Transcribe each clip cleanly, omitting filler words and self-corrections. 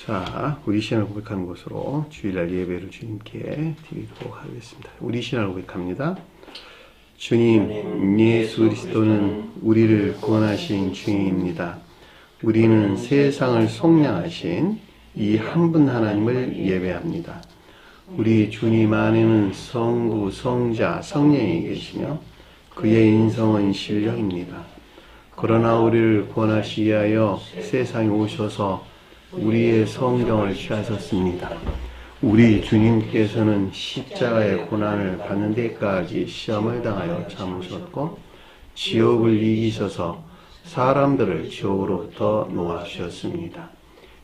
자, 우리 신앙을 고백하는 것으로 주일날 예배를 주님께 드리도록 하겠습니다. 우리 신앙을 고백합니다. 주님, 예수 그리스도는 우리를 구원하신 주님입니다. 우리는 세상을 속량하신 이 한 분 하나님을 예배합니다. 우리 주님 안에는 성부, 성자, 성령이 계시며 그의 인성은 신령입니다. 그러나 우리를 구원하시기 위하여 세상에 오셔서 우리의 성경을 취하셨습니다. 우리 주님께서는 십자가의 고난을 받는 데까지 시험을 당하여 참으셨고 지옥을 이기셔서 사람들을 지옥으로부터 놓아주셨습니다.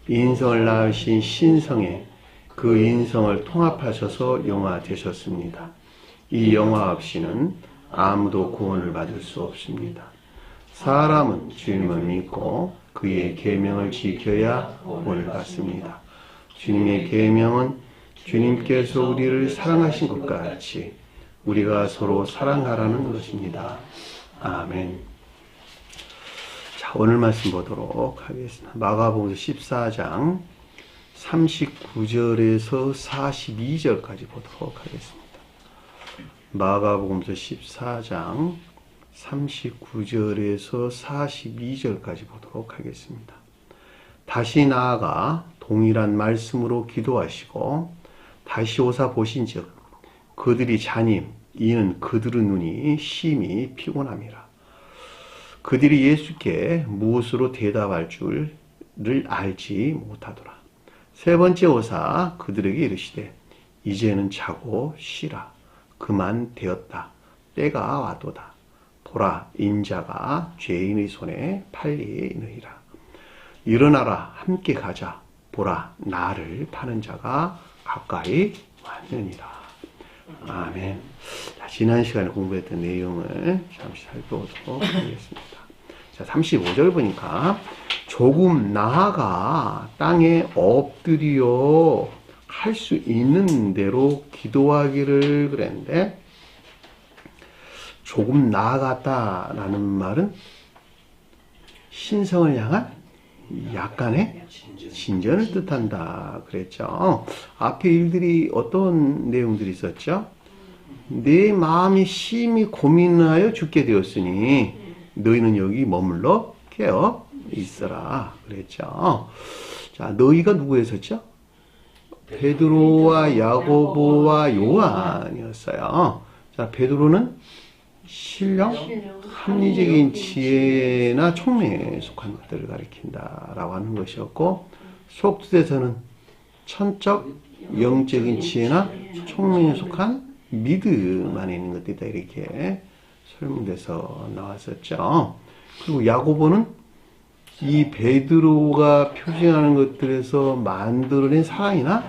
인성을 낳으신 신성에 그 인성을 통합하셔서 영화 되셨습니다. 이 영화 없이는 아무도 구원을 받을 수 없습니다. 사람은 주님을 믿고 그의 계명을 지켜야 구원을 받습니다. 주님의 계명은 주님께서 우리를 사랑하신 것 같이 우리가 서로 사랑하라는 것입니다. 아멘. 자, 오늘 말씀 보도록 하겠습니다. 마가복음 14장 39절에서 42절까지 보도록 하겠습니다. 마가복음서 14장 39절에서 42절까지 보도록 하겠습니다. 다시 나아가 동일한 말씀으로 기도하시고 다시 오사 보신즉 그들이 자님 이는 그들의 눈이 심히 피곤함이라. 그들이 예수께 무엇으로 대답할 줄을 알지 못하더라. 세 번째 오사 그들에게 이르시되 이제는 자고 쉬라. 그만 되었다. 때가 와도다. 보라, 인자가 죄인의 손에 팔리느니라. 일어나라, 함께 가자. 보라, 나를 파는 자가 가까이 왔느니라. 아멘. 자, 지난 시간에 공부했던 내용을 잠시 살펴보도록 하겠습니다. 자, 35절 보니까 조금 나아가 땅에 엎드려 할 수 있는 대로 기도하기를 그랬는데 조금 나아갔다라는 말은 신성을 향한 약간의 진전을 뜻한다 그랬죠. 앞에 일들이 어떤 내용들이 있었죠? 내 마음이 심히 고민하여 죽게 되었으니 너희는 여기 머물러 깨어 있어라 그랬죠. 자, 너희가 누구였었죠? 베드로와 야고보와 요한이었어요. 자, 베드로는 신령, 합리적인 지혜나 총명에 속한 것들을 가리킨다라고 하는 것이었고, 속뜻에서는 천적, 영적인 지혜나 총명에 속한 믿음 안에 있는 것들이다 이렇게 설명돼서 나왔었죠. 그리고 야고보는 이 베드로가 표시하는 것들에서 만들어낸 사랑이나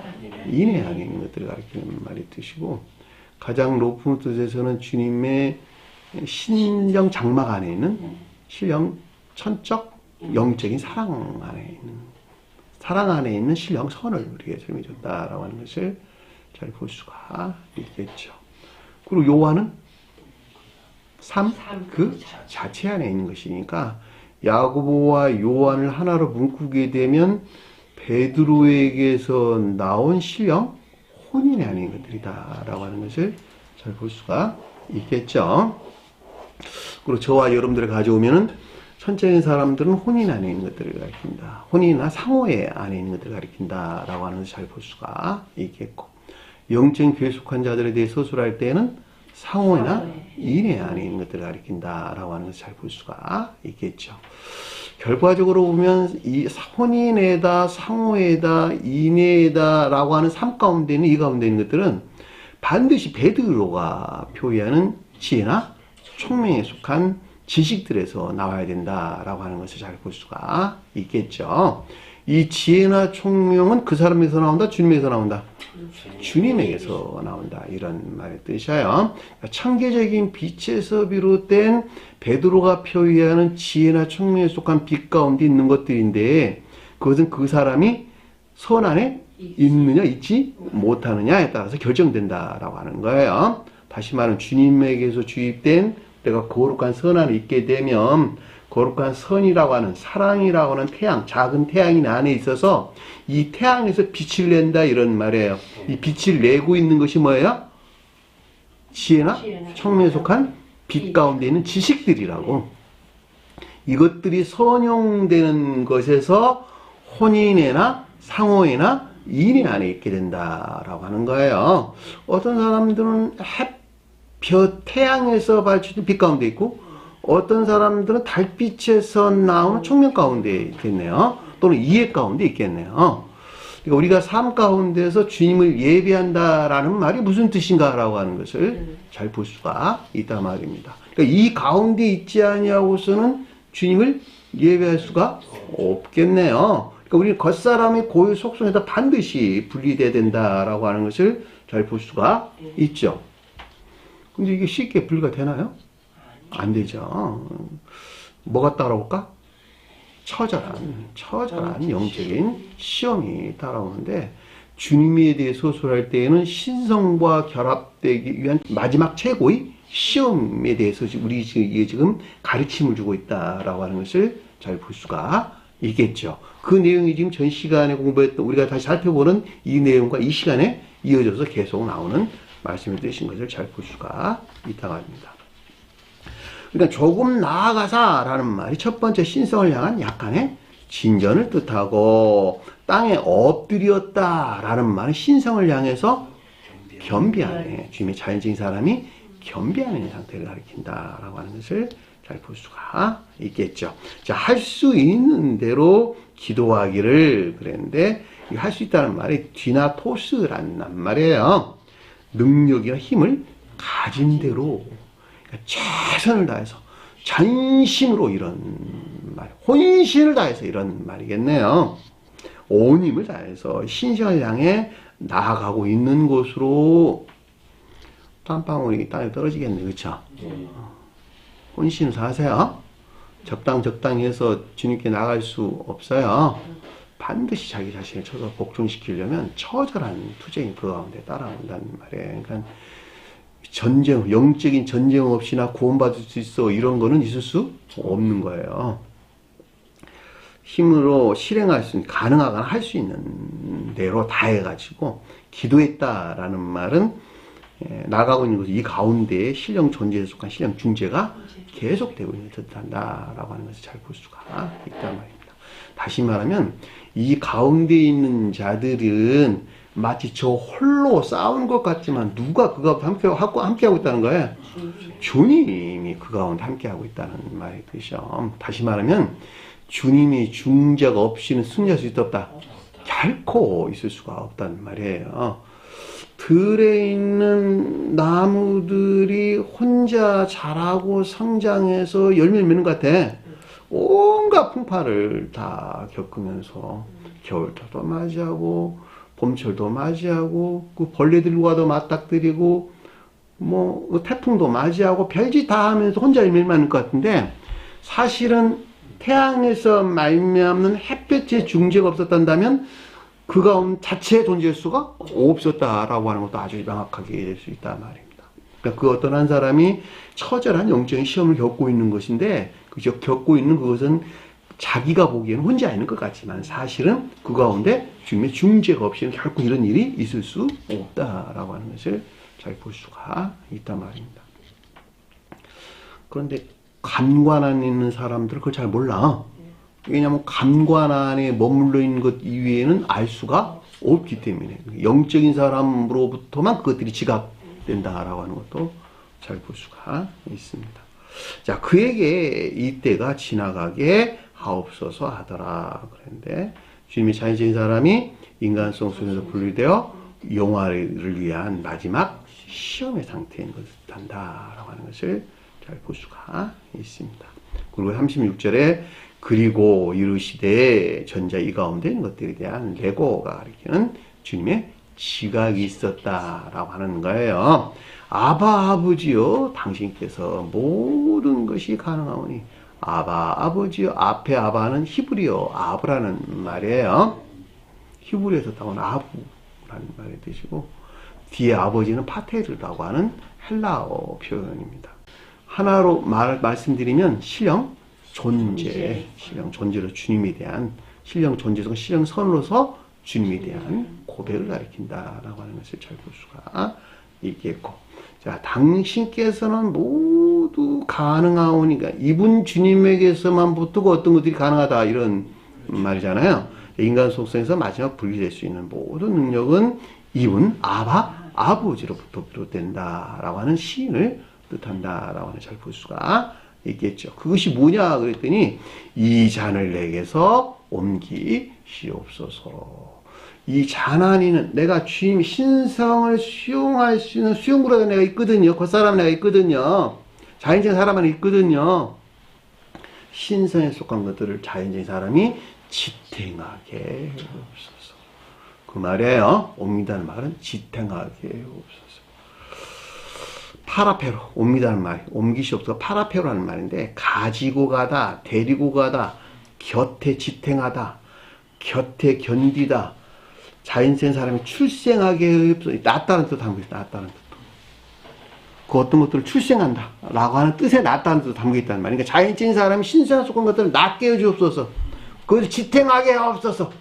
인애 안에 있는 것들을 가리키는 말이 뜻이고, 가장 높은 뜻에서는 주님의 신령 장막 안에 있는 신령 천적 영적인 사랑 안에 있는 신령 선을 우리에게 설명해 줬다라고 하는 것을 잘 볼 수가 있겠죠. 그리고 요한은 삶 그 자체 안에 있는 것이니까 야고보와 요한을 하나로 묶게 되면 베드로에게서 나온 신령 혼인 안에 있는 것들이다라고 하는 것을 잘 볼 수가 있겠죠. 그리고 저와 여러분들을 가져오면은 천적인 사람들은 혼인 안에 있는 것들을 가리킨다. 혼인이나 상호의 안에 있는 것들을 가리킨다라고 하는 것을 잘 볼 수가 있겠고, 영적인 교회에 속한 자들에 대해 서술할 때는 상호나 인애 안에 있는 것들을 가리킨다라고 하는 것을 잘 볼 수가 있겠죠. 결과적으로 보면 이 혼인에다, 상호에다, 인애에다라고 하는 삶 가운데 있는 이 가운데 있는 것들은 반드시 베드로가 표현하는 지혜나 총명에 속한 지식들에서 나와야 된다라고 하는 것을 잘 볼 수가 있겠죠. 이 지혜나 총명은 그 사람에서 나온다, 주님에서 나온다? 주님에게서 나온다. 이런 말의 뜻이에요. 창조적인 빛에서 비롯된 베드로가 표현하는 지혜나 총명에 속한 빛 가운데 있는 것들인데, 그것은 그 사람이 선 안에 있느냐, 있지 못하느냐에 따라서 결정된다라고 하는 거예요. 다시 말하면 주님에게서 주입된 내가 거룩한 선 안에 있게 되면 거룩한 선이라고 하는 사랑이라고 하는 태양, 작은 태양이 내 안에 있어서 이 태양에서 빛을 낸다 이런 말이에요. 이 빛을 내고 있는 것이 뭐예요? 지혜나 청명에 속한 빛 가운데 있는 지식들이라고. 이것들이 선용되는 것에서 혼인애나 상호애나 인의 안에 있게 된다라고 하는 거예요. 어떤 사람들은 햇볕, 태양에서 발출된 빛 가운데 있고, 어떤 사람들은 달빛에서 나오는 청명 가운데 있겠네요. 또는 이해 가운데 있겠네요. 그러니까 우리가 삶 가운데서 주님을 예배한다라는 말이 무슨 뜻인가라고 하는 것을 잘 볼 수가 있다 말입니다. 그러니까 이 가운데 있지 아니하고서는 주님을 예배할 수가 없겠네요. 그러니까 우리는 겉사람의 고유 속성에다 반드시 분리돼야 된다라고 하는 것을 잘 볼 수가 있죠. 근데 이게 쉽게 분리가 되나요? 안 되죠. 뭐가 따라올까? 처절한 영적인 시험이 따라오는데, 주님에 대해 소설할 때에는 신성과 결합되기 위한 마지막 최고의 시험에 대해서 우리 지금 가르침을 주고 있다라고 하는 것을 잘 볼 수가 있겠죠. 그 내용이 지금 전 시간에 공부했던, 우리가 다시 살펴보는 이 내용과 이 시간에 이어져서 계속 나오는 말씀을 드신 것을 잘 볼 수가 있다고 합니다. 그러니까 조금 나아가사라는 말이 첫 번째 신성을 향한 약간의 진전을 뜻하고, 땅에 엎드렸다라는 말은 신성을 향해서 겸비하는, 주님의 자연적인 사람이 겸비하는 상태를 가리킨다라고 하는 것을 잘 볼 수가 있겠죠. 자, 할 수 있는 대로 기도하기를 그랬는데, 할 수 있다는 말이 디나토스라는 말이에요. 능력이나 힘을 가진 대로, 그러니까 최선을 다해서 전심으로 이런 말, 혼신을 다해서 이런 말이겠네요. 온 힘을 다해서 신성을 향해 나아가고 있는 곳으로 땀방울이 땅에 떨어지겠네, 그렇죠? 혼신을 다하세요. 적당히 해서 주님께 나갈 수 없어요. 반드시 자기 자신을 쳐서 복종시키려면 처절한 투쟁이 그 가운데 따라온다는 말이에요. 그러니까 전쟁, 영적인 전쟁 없이나 구원받을 수 있어, 이런 거는 있을 수 없는 거예요. 힘으로 실행할 수 있는, 가능하거나 할 수 있는 대로 다 해가지고 기도했다라는 말은 나가고 있는 것이 이 가운데에 신령 존재에 속한 신령 중재가 계속되고 있는 듯한다라고 하는 것을 잘 볼 수가 있단 말입니다. 다시 말하면 이 가운데 있는 자들은 마치 저 홀로 싸우는 것 같지만 누가 그 가운데 함께하고 있다는 거예요? 주님이 그 가운데 함께하고 있다는 말이 뜻이죠. 다시 말하면 주님의 중재가 없이는 승리할 수 있다 없다? 결코 있을 수가 없다는 말이에요. 들에 있는 나무들이 혼자 자라고 성장해서 열매를 맺는 것 같아. 온갖 풍파를 다 겪으면서 겨울철도 맞이하고 봄철도 맞이하고 그 벌레들과도 맞닥뜨리고 뭐 태풍도 맞이하고 별짓 다 하면서 혼자 열매를 맺는 것 같은데, 사실은 태양에서 말미암는 햇볕의 중재가 없었단다면 그 가운데 자체에 존재할 수가 없었다라고 하는 것도 아주 명확하게 될 수 있단 말입니다. 그러니까 그 어떤 한 사람이 처절한 영적인 시험을 겪고 있는 것인데, 그 겪고 있는 그것은 자기가 보기에는 혼자 있는 것 같지만 사실은 그 가운데 주님의 중재가 없이는 결코 이런 일이 있을 수 없다라고 하는 것을 잘 볼 수가 있단 말입니다. 그런데 감관 안에 있는 사람들은 그걸 잘 몰라. 왜냐하면 감관 안에 머물러 있는 것 이외에는 알 수가 없기 때문에, 영적인 사람으로부터만 그것들이 지각된다라고 하는 것도 잘 볼 수가 있습니다. 자, 그에게 이때가 지나가게 하옵소서 하더라 그랬는데, 주님의 자연적인 사람이 인간성 속에서 분리되어 영화를 위한 마지막 시험의 상태인 것을 뜻한다라고 하는 것을 잘 볼 수가 있습니다. 그리고 36절에 그리고 이르시되 전자 이 가운데 있는 것들에 대한 레고가 가리키는 주님의 지각이 있었다라고 하는 거예요. 아바 아버지요, 당신께서 모든 것이 가능하오니. 아바 아버지요, 앞에 아바는 히브리어 아브라는 말이에요. 히브리에서 따온 아부라는 말의 뜻이고, 뒤에 아버지는 파테르라고 하는 헬라어 표현입니다. 하나로 말씀드리면 신령 존재, 신령 존재로 주님에 대한 신령 존재성, 신령 선으로서 주님에 대한 고백을 가리킨다라고 하는 것을 잘 볼 수가 있겠고, 자, 당신께서는 모두 가능하오니까 이분 주님에게서만 붙고 어떤 것들이 가능하다 이런 말이잖아요. 인간 속성에서 마지막 분리될 수 있는 모든 능력은 이분 아버지로부터 비롯된다라고 하는 시인을 뜻한다라고 하는 잘 볼 수가 있겠죠. 그것이 뭐냐 그랬더니 이 잔을 내게서 옮기시옵소서. 이 잔 안에는 내가 주님 신성을 수용할 수 있는 수용구라가 내가 있거든요. 겉사람 내가 있거든요. 자연적인 사람 안에 있거든요. 신성에 속한 것들을 자연적인 사람이 지탱하게 없어서. 그 말이에요. 옮긴다는 말은 지탱하게 없어서. 파라페로, 옮기다는 말, 옮기시옵소서. 파라페로라는 말인데, 가지고 가다, 데리고 가다, 곁에 지탱하다, 곁에 견디다, 자연생 사람이 출생하게 없어서, 낫다는 뜻 담겨 있다, 낫다는 뜻. 그 어떤 것들을 출생한다, 라고 하는 뜻에 낫다는 뜻 담겨 있다는 말이니까, 자연적인 사람이 신선한 속한 것들을 낫게 해주옵소서. 그것을 지탱하게 없어서.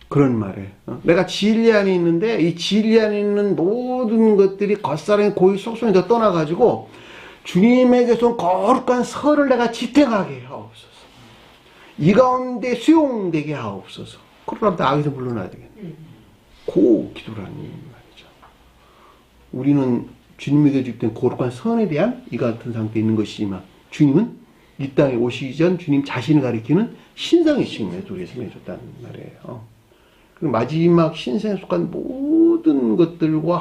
그런 말이에요. 내가 진리 안에 있는데 이 진리 안에 있는 모든 것들이 겉사람의 고유 속성에 더 떠나가지고 주님에게서 온 거룩한 설을 내가 지탱하게 하옵소서. 이 가운데 수용되게 하옵소서. 그러면 악에서 물러나야 되겠네. 그 기도라는 말이죠. 우리는 주님에게 주된 거룩한 선에 대한 이 같은 상태에 있는 것이지만 주님은 이 땅에 오시기 전 주님 자신을 가리키는 신성의 칭찬을 우리에게 해줬다는 말이에요. 그 마지막 신성에 속한 모든 것들과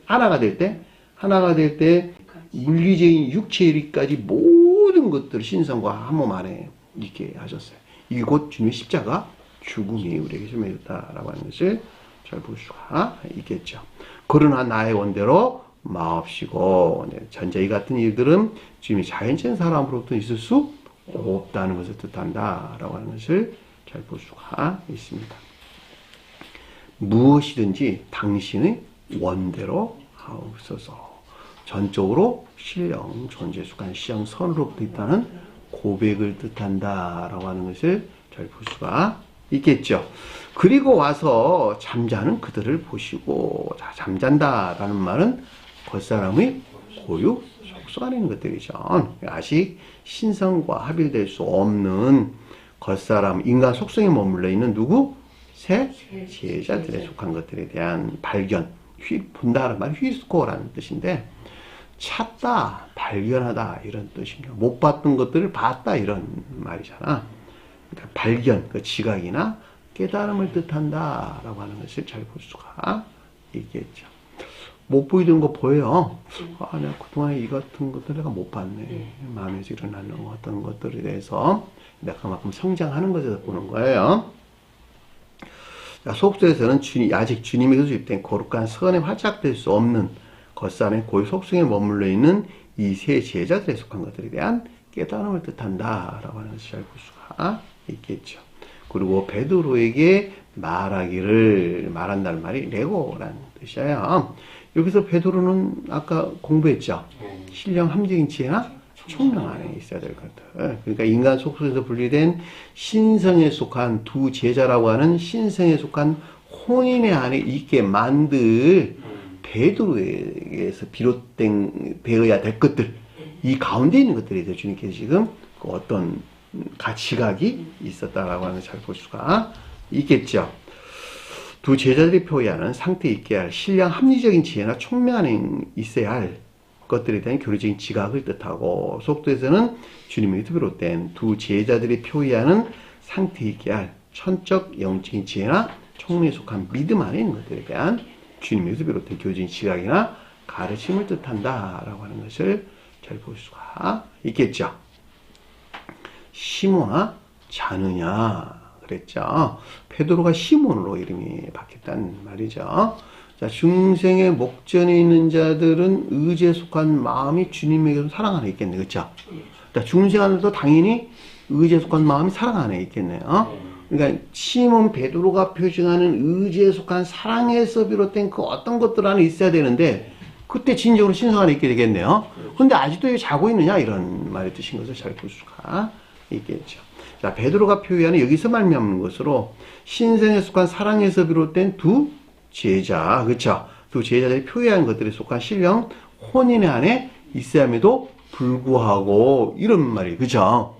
하나가 될 때 물리적인 육체일까지 모든 것들을 신성과 한 몸 안에 있게 하셨어요. 이게 곧 주님의 십자가 죽음이 우리에게 좀 해줬다라고 하는 것을 잘 볼 수가 있겠죠. 그러나 나의 원대로 마옵시고, 전자 이 같은 일들은 주님이 자연적인 사람으로부터 있을 수 없다는 것을 뜻한다라고 하는 것을 잘 볼 수가 있습니다. 무엇이든지 당신의 원대로 하옵소서. 전적으로 신령 존재 속한 신령 선으로부터 있다는 고백을 뜻한다라고 하는 것을 잘 볼 수가 있겠죠. 그리고 와서 잠자는 그들을 보시고, 자, 잠잔다라는 말은 겉사람의 고유 속성 안에 있는 것들이죠. 아직 신성과 합일될 수 없는 겉사람, 인간 속성에 머물러 있는 누구? 새 제자들에 속한 것들에 대한 발견, 본다는 말이 휘스코어라는 뜻인데, 찾다, 발견하다 이런 뜻입니다. 못 봤던 것들을 봤다 이런 말이잖아. 그러니까 발견, 그 지각이나 깨달음을 뜻한다라고 하는 것을 잘 볼 수가 있겠죠. 못 보이던 거 보여요. 아, 내가 그동안에 이 같은 것들 내가 못 봤네. 마음에서 일어나는 어떤 것들에 대해서 내가 그만큼 성장하는 것에서 보는 거예요. 속세에서는 아직 주님에게서 주입된 거룩한 선에 활착될 수 없는 겉사람의 고유 속성에 머물러 있는 이 세 제자들에 속한 것들에 대한 깨달음을 뜻한다라고 하는 것을 잘 볼 수가 있겠죠. 그리고 베드로에게 말한다는 말이 레고라는 뜻이에요. 여기서 베드로는 아까 공부했죠. 신령 함정인 지혜나 총명 안에 있어야 될 것들. 그러니까 인간 속성에서 분리된 신성에 속한 두 제자라고 하는 신성에 속한 혼인의 안에 있게 만들 베드로에게서 비롯되어야 될 것들, 이 가운데 있는 것들에 대해서 주님께서 지금 그 어떤 지각이 있었다라고 하는 걸 잘 볼 수가 있겠죠. 두 제자들이 표현하는 상태 있게 할 신령 합리적인 지혜나 총명 안에 있어야 할 것들에 대한 교리적인 지각을 뜻하고, 속도에서는 주님에게서 비롯된 두 제자들이 표현하는 상태 있게 할 천적 영적인 지혜나 총명에 속한 믿음 안에 있는 것들에 대한 주님에게서 비롯된 교리적인 지각이나 가르침을 뜻한다라고 하는 것을 잘 볼 수가 있겠죠. 시몬아 자느냐 그랬죠. 베드로가 시몬으로 이름이 바뀌었다는 말이죠. 자, 중생의 목전에 있는 자들은 의지에 속한 마음이 주님에게서 사랑 안에 있겠네, 그렇죠? 자, 중생 안에도 당연히 의지에 속한 마음이 사랑 안에 있겠네요. 그러니까 시몬 베드로가 표징하는 의지에 속한 사랑에서 비롯된 그 어떤 것들 안에 있어야 되는데, 그때 진정으로 신성 안에 있게 되겠네요. 근데 아직도 여기 자고 있느냐 이런 말의 뜻인 것을 잘 볼 수가 있겠죠. 자, 베드로가 표현하는 여기서 말미암는 것으로 신성에 속한 사랑에서 비롯된 두 제자, 그렇죠? 두 제자들이 표현한 것들에 속한 신령 혼인의 안에 있어야 함에도 불구하고 이런 말이 그렇죠?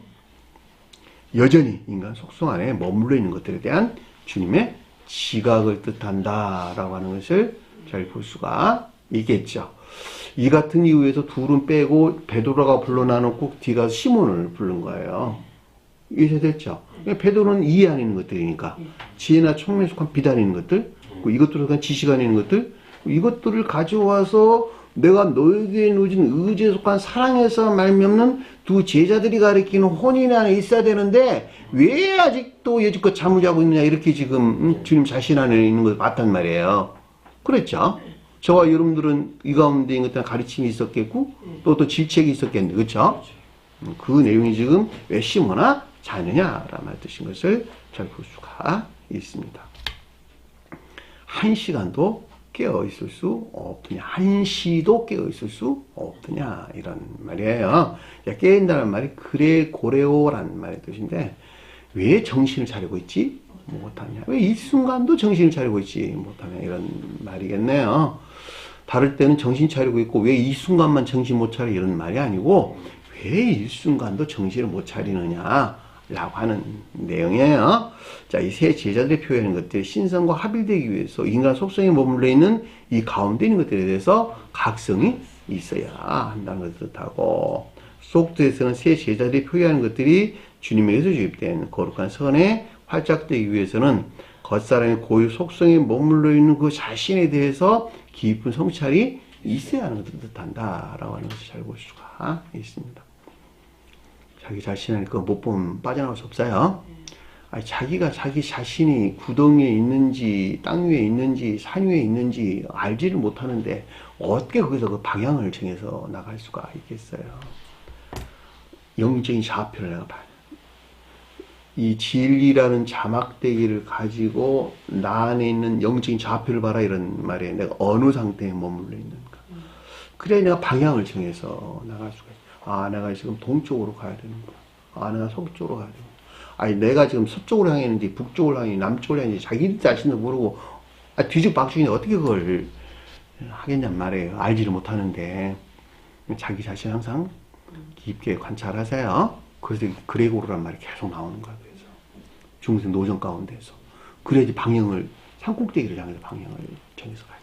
여전히 인간 속성 안에 머물러 있는 것들에 대한 주님의 지각을 뜻한다라고 하는 것을 잘 볼 수가 있겠죠. 이 같은 이유에서 둘은 빼고 베드로가 불러나놓고 뒤가 시몬을 부른 거예요. 이해됐죠? 베드로는 이해 안 있는 것들이니까 지혜나 총명에 속한 비단에 있는 것들, 이것들에 속한 지식 안에 있는 것들, 이것들을 가져와서 내가 너에게 누진 의지에 속한 사랑에서 말미암는 두 제자들이 가리키는 혼인 안에 있어야 되는데 왜 아직도 여지껏 잠을 자고 있느냐 이렇게 지금 주님 자신 안에 있는 걸 봤단 말이에요. 그랬죠? 저와 여러분들은 이 가운데 있는 것들은 가르침이 있었겠고 또 질책이 있었겠는데 그렇죠? 그 내용이 지금 왜 심어나 자느냐라는 말 뜻인 것을 잘 볼 수가 있습니다. 한 시간도 깨어 있을 수 없느냐, 한시도 깨어 있을 수 없느냐 이런 말이에요. 깨인다는 말이 그레 고레오라는 말의 뜻인데 왜 정신을 차리고 있지 못하냐, 왜 이 순간도 정신을 차리고 있지 못하냐 이런 말이겠네요. 다를 때는 정신 차리고 있고 왜 이 순간만 정신 못 차려 이런 말이 아니고 왜 이 순간도 정신을 못 차리느냐 라고 하는 내용이에요. 자, 이 세 제자들이 표현하는 것들이 신성과 합일되기 위해서 인간 속성에 머물러 있는 이 가운데 있는 것들에 대해서 각성이 있어야 한다는 것을 뜻하고, 속도에서는 세 제자들이 표현하는 것들이 주님에게서 주입된 거룩한 선에 활짝되기 위해서는 겉사람의 고유 속성에 머물러 있는 그 자신에 대해서 깊은 성찰이 있어야 하는 것을 뜻한다라고 하는 것을 잘 볼 수가 있습니다. 자기 자신을 못 보면 빠져나올 수 없어요. 아니, 자기가 자기 자신이 구덩이에 있는지 땅 위에 있는지 산 위에 있는지 알지를 못하는데 어떻게 거기서 그 방향을 정해서 나갈 수가 있겠어요. 영적인 좌표를 내가 봐야 돼. 이 진리라는 자막대기를 가지고 나 안에 있는 영적인 좌표를 봐라 이런 말에 내가 어느 상태에 머물러 있는가. 그래야 내가 방향을 정해서 나갈 수가 있어요. 아, 내가 지금 동쪽으로 가야 되는구나. 아, 내가 서쪽으로 가야 되는구나. 아니, 내가 지금 서쪽으로 향해 있는지, 북쪽으로 향해 있는지, 남쪽으로 향해 있는지, 자기 자신도 모르고, 뒤죽박죽인데 어떻게 그걸 하겠냔 말이에요. 알지를 못하는데. 자기 자신 항상 깊게 관찰하세요. 그래서 그레고르란 말이 계속 나오는 거야. 그래서. 중생 노정 가운데서. 그래야지 방향을, 산꼭대기를 향해서 방향을 정해서 가지.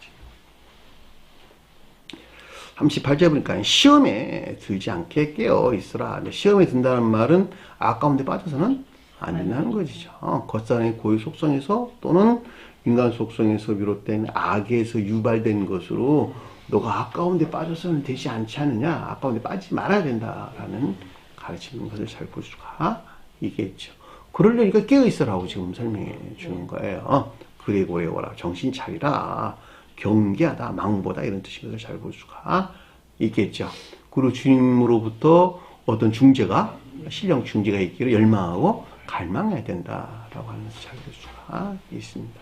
38절 보니까 시험에 들지 않게 깨어 있으라. 시험에 든다는 말은 아까운데 빠져서는 안 된다는 것이죠. 겉사람의 고유 속성에서 또는 인간 속성에서 비롯된 악에서 유발된 것으로 너가 아까운데 빠져서는 되지 않지 않느냐, 아까운데 빠지지 말아야 된다라는 가르치는 것을 잘 볼 수가 있겠죠. 그러려니까 깨어 있으라고 지금 설명해 주는 거예요. 그레고레오라, 정신 차리라. 경계하다, 망보다 이런 뜻인 것을 잘 볼 수가 있겠죠. 그리고 주님으로부터 어떤 중재가, 신령 중재가 있기를 열망하고 갈망해야 된다라고 하는 것을 잘 볼 수가 있습니다.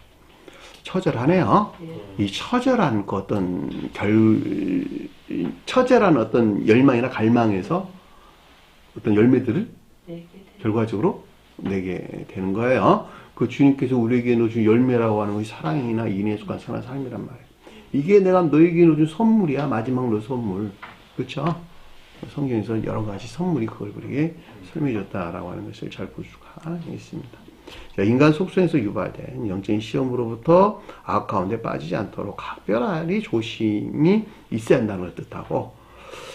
처절하네요. 이 처절한 처절한 어떤 열망이나 갈망에서 어떤 열매들을 결과적으로 내게 되는 거예요. 그 주님께서 우리에게 넣어준 열매라고 하는 것이 사랑이나 인애에 속한 선한 삶이란 말이에요. 이게 내가 너에게 넣어준 선물이야. 마지막 너 선물. 그렇죠? 성경에서 여러 가지 선물이 그걸 우리에게 설명해줬다라고 하는 것을 잘 볼 수가 있습니다. 자, 인간 속성에서 유발된 영적인 시험으로부터 악 가운데 빠지지 않도록 각별하리 조심이 있어야 한다는 걸 뜻하고,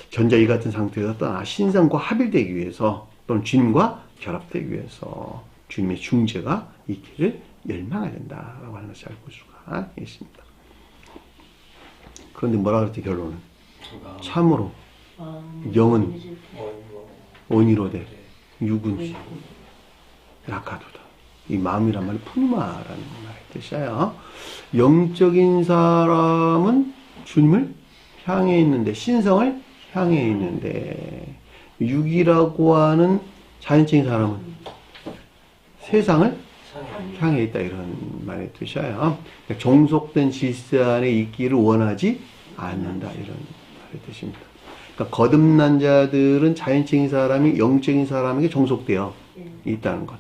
전자 이 같은 상태에서 떠나 신성과 합일되기 위해서 또는 주님과 결합되기 위해서 주님의 중재가 있기를 열망해야 된다라고 하는 것을 잘 볼 수가 있습니다. 그런데 뭐라 그랬지 결론은? 참으로 영은 원이로 돼 육은 약하도다. 이 마음이란 말이 푸누마라는 말의 뜻이에요. 영적인 사람은 주님을 향해 있는데, 신성을 향해 있는데, 육이라고 하는 자연적인 사람은 세상을 향해 있다 이런 말의 뜻이에요. 종속된 질서 안에 있기를 원하지 않는다 이런 말의 뜻입니다. 그러니까 거듭난 자들은 자연적인 사람이 영적인 사람에게 종속되어 있다는 것.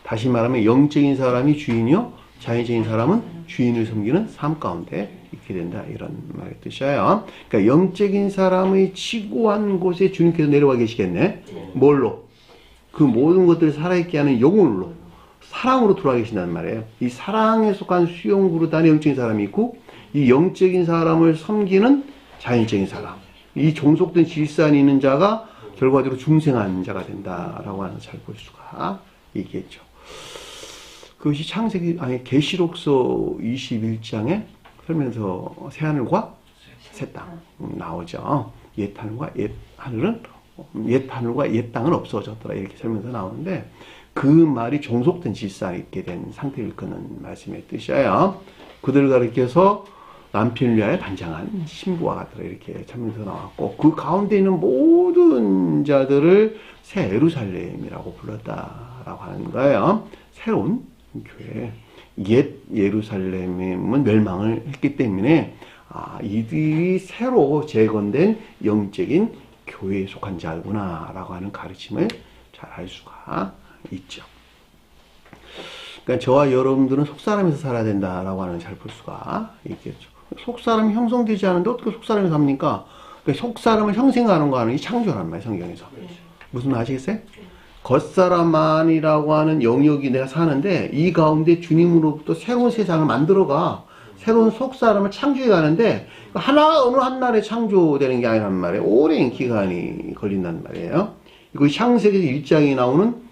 다시 말하면 영적인 사람이 주인이요, 자연적인 사람은 주인을 섬기는 삶 가운데 있게 된다 이런 말의 뜻이에요. 그러니까 영적인 사람의 지고한 곳에 주님께서 내려와 계시겠네. 뭘로? 그 모든 것들을 살아있게 하는 영혼으로, 사랑으로 들어와 계신다는 말이에요. 이 사랑에 속한 수용 그릇 안에 영적인 사람이 있고, 이 영적인 사람을 섬기는 자연적인 사람, 이 종속된 질서 안에 있는 자가 결과적으로 중생한 자가 된다라고 하는 잘 볼 수가 있겠죠. 그것이 계시록서 21장에 설명서 새하늘과 새 땅 나오죠. 옛 하늘과 옛 하늘과 옛 땅은 없어졌더라 이렇게 설명서 나오는데, 그 말이 종속된 질서 안에 있게 된 상태를 이끄는 말씀의 뜻이에요. 그들을 가리켜서 남편을 위하여 단장한 신부와 같더라 이렇게 설명서 나왔고, 그 가운데 있는 모든 자들을 새 예루살렘이라고 불렀다라고 하는 거예요. 새로운 교회. 옛 예루살렘은 멸망을 했기 때문에 이들이 새로 재건된 영적인 교회에 속한 자구나 라고 하는 가르침을 잘 알 수가 있죠. 그러니까 저와 여러분들은 속사람에서 살아야 된다라고 하는 잘 볼 수가 있겠죠. 속사람이 형성되지 않은데 어떻게 속사람에서 삽니까? 그러니까 속사람을 형성하는 거 하는 이 창조란 말이에요, 성경에서. 무슨 말 아시겠어요? 겉사람만이라고 하는 영역이 내가 사는데, 이 가운데 주님으로부터 새로운 세상을 만들어가, 새로운 속사람을 창조해 가는데, 어느 한 날에 창조되는 게 아니란 말이에요. 오랜 기간이 걸린단 말이에요. 이거 창세기 1장에 나오는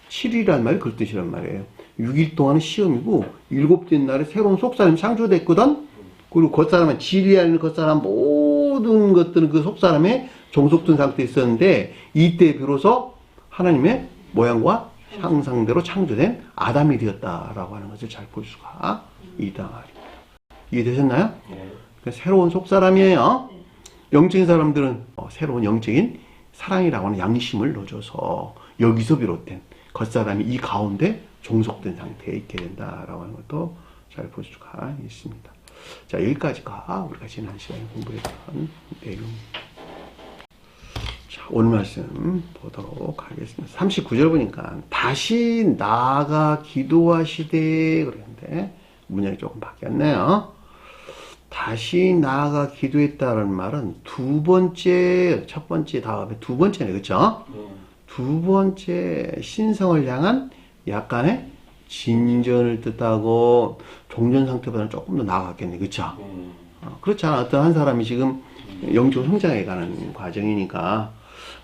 7일이란 말이 그 뜻이란 말이에요. 6일 동안은 시험이고, 7째 날에 새로운 속사람이 창조됐거든? 그리고 겉사람은 진리 안에 겉사람 모든 것들은 그 속사람에 종속된 상태에 있었는데, 이때 비로소 하나님의 모양과 형상대로 창조된 아담이 되었다라고 하는 것을 잘 볼 수가 있다 말입니다. 이해되셨나요? 그러니까 새로운 속사람이에요. 영적인 사람들은 새로운 영적인 사랑이라고 하는 양심을 넣어줘서 여기서 비롯된 겉사람이 이 가운데 종속된 상태에 있게 된다라고 하는 것도 잘 볼 수가 있습니다. 자, 여기까지가 우리가 지난 시간에 공부했던 내용입니다. 자, 오늘 말씀 보도록 하겠습니다. 39절 보니까 다시 나아가 기도하시되 그러는데 문장이 조금 바뀌었네요. 다시 나아가 기도했다는 말은 두 번째, 첫 번째 다음에 두 번째네, 그렇죠? 두 번째 신성을 향한 약간의 진전을 뜻하고 종전 상태보다는 조금 더 나아갔겠네, 그렇죠? 그렇잖아. 어떤 한 사람이 지금 영적 성장해 가는 과정이니까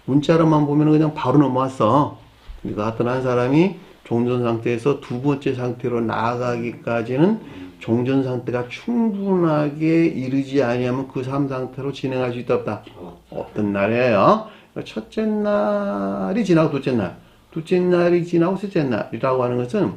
문자로만 보면 그냥 바로 넘어왔어. 그러니까 어떤 한 사람이 종전 상태에서 두 번째 상태로 나아가기까지는 종전 상태가 충분하게 이르지 아니하면 그 삶 상태로 진행할 수 있다 없다? 없던 날이에요. 첫째 날이 지나고 둘째 날, 둘째 날이 지나고 셋째 날이라고 하는 것은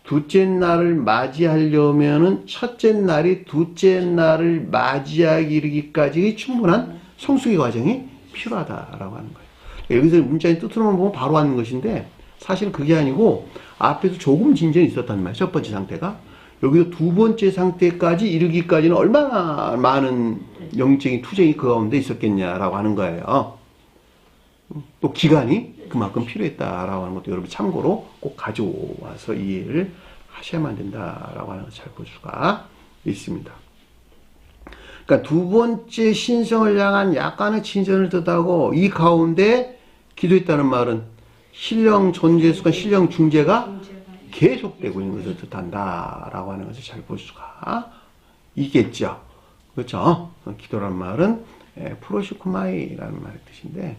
둘째 날을 맞이하려면은 첫째 날이 둘째 날을 맞이하기 이르기까지의 충분한 성숙의 과정이 필요하다라고 하는 거예요. 여기서 문자의 뜻으로만 보면 바로 하는 것인데 사실 그게 아니고 앞에서 조금 진전이 있었단 말이에요. 첫 번째 상태가. 여기서 두 번째 상태까지 이르기까지는 얼마나 많은 영적인 투쟁이 그 가운데 있었겠냐라고 하는 거예요. 또 기간이 그만큼 필요했다라고 하는 것도 여러분 참고로 꼭 가져와서 이해를 하셔야만 된다라고 하는 것을 잘 볼 수가 있습니다. 그러니까 두 번째 신성을 향한 약간의 진전을 뜻하고 이 가운데 기도했다는 말은 신령 존재수가 신령 중재가 계속되고 있는 것을 뜻한다라고 하는 것을 잘 볼 수가 있겠죠. 그렇죠? 기도란 말은 프로시코마이라는 말의 뜻인데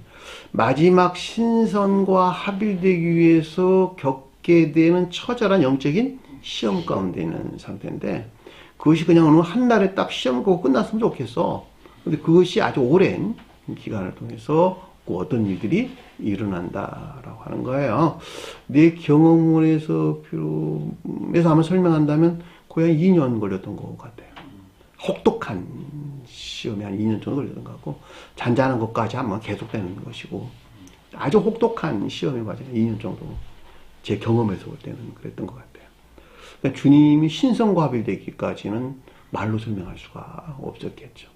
마지막 신선과 합일되기 위해서 겪게 되는 처절한 영적인 시험 가운데 있는 상태인데 그것이 그냥 어느 한 달에 딱 시험을 보고 끝났으면 좋겠어. 근데 그것이 아주 오랜 기간을 통해서 어떤 일들이 일어난다라고 하는 거예요. 내 경험에서 한번 설명한다면 거의 한 2년 걸렸던 것 같아요. 혹독한 시험이 한 2년 정도 걸렸던 것 같고 잔잔한 것까지 한번 계속되는 것이고 아주 혹독한 시험의 과정이 2년 정도 제 경험에서 볼 때는 그랬던 것 같아요. 그러니까 주님이 신성과 합일되기까지는 말로 설명할 수가 없었겠죠.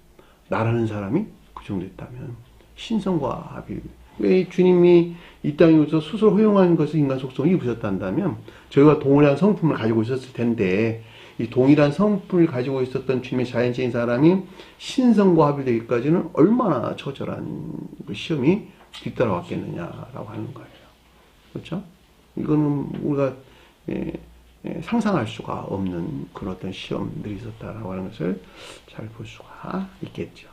나라는 사람이 그 정도 있다면 신성과 합이 왜 주님이 이 땅에 오셔서 스스로 허용한 것을 인간 속성을 입으셨단다면 저희가 동일한 성품을 가지고 있었을 텐데 이 동일한 성품을 가지고 있었던 주님의 자연체인 사람이 신성과 합이 되기까지는 얼마나 처절한 그 시험이 뒤따라왔겠느냐라고 하는 거예요. 그렇죠? 이거는 우리가 상상할 수가 없는 그런 어떤 시험들이 있었다라고 하는 것을 잘 볼 수가 있겠죠.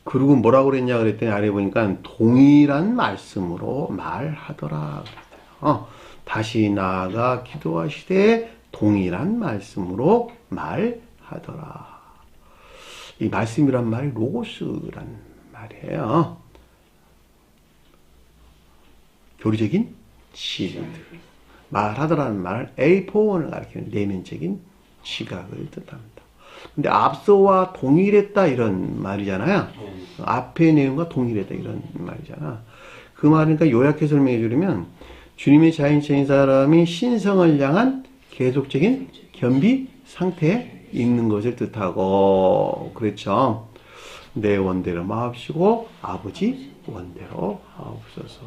그리고 뭐라고 그랬냐 그랬더니 아래 보니까 동일한 말씀으로 말하더라 그랬어요. 다시 나아가 기도하시되 동일한 말씀으로 말하더라. 이 말씀이란 말이 로고스란 말이에요. 교리적인 진리들. 말하더라는 말은 에이포원을 가리키는 내면적인 지각을 뜻합니다. 근데 앞서와 동일했다 이런 말이잖아요. 앞의 내용과 동일했다 이런 말이잖아. 그 말이니까 요약해 설명해 주려면 주님의 자인체인 사람이 신성을 향한 계속적인 겸비 상태에 있는 것을 뜻하고 그렇죠. 내 원대로 마옵시고 아버지 원대로 하옵소서.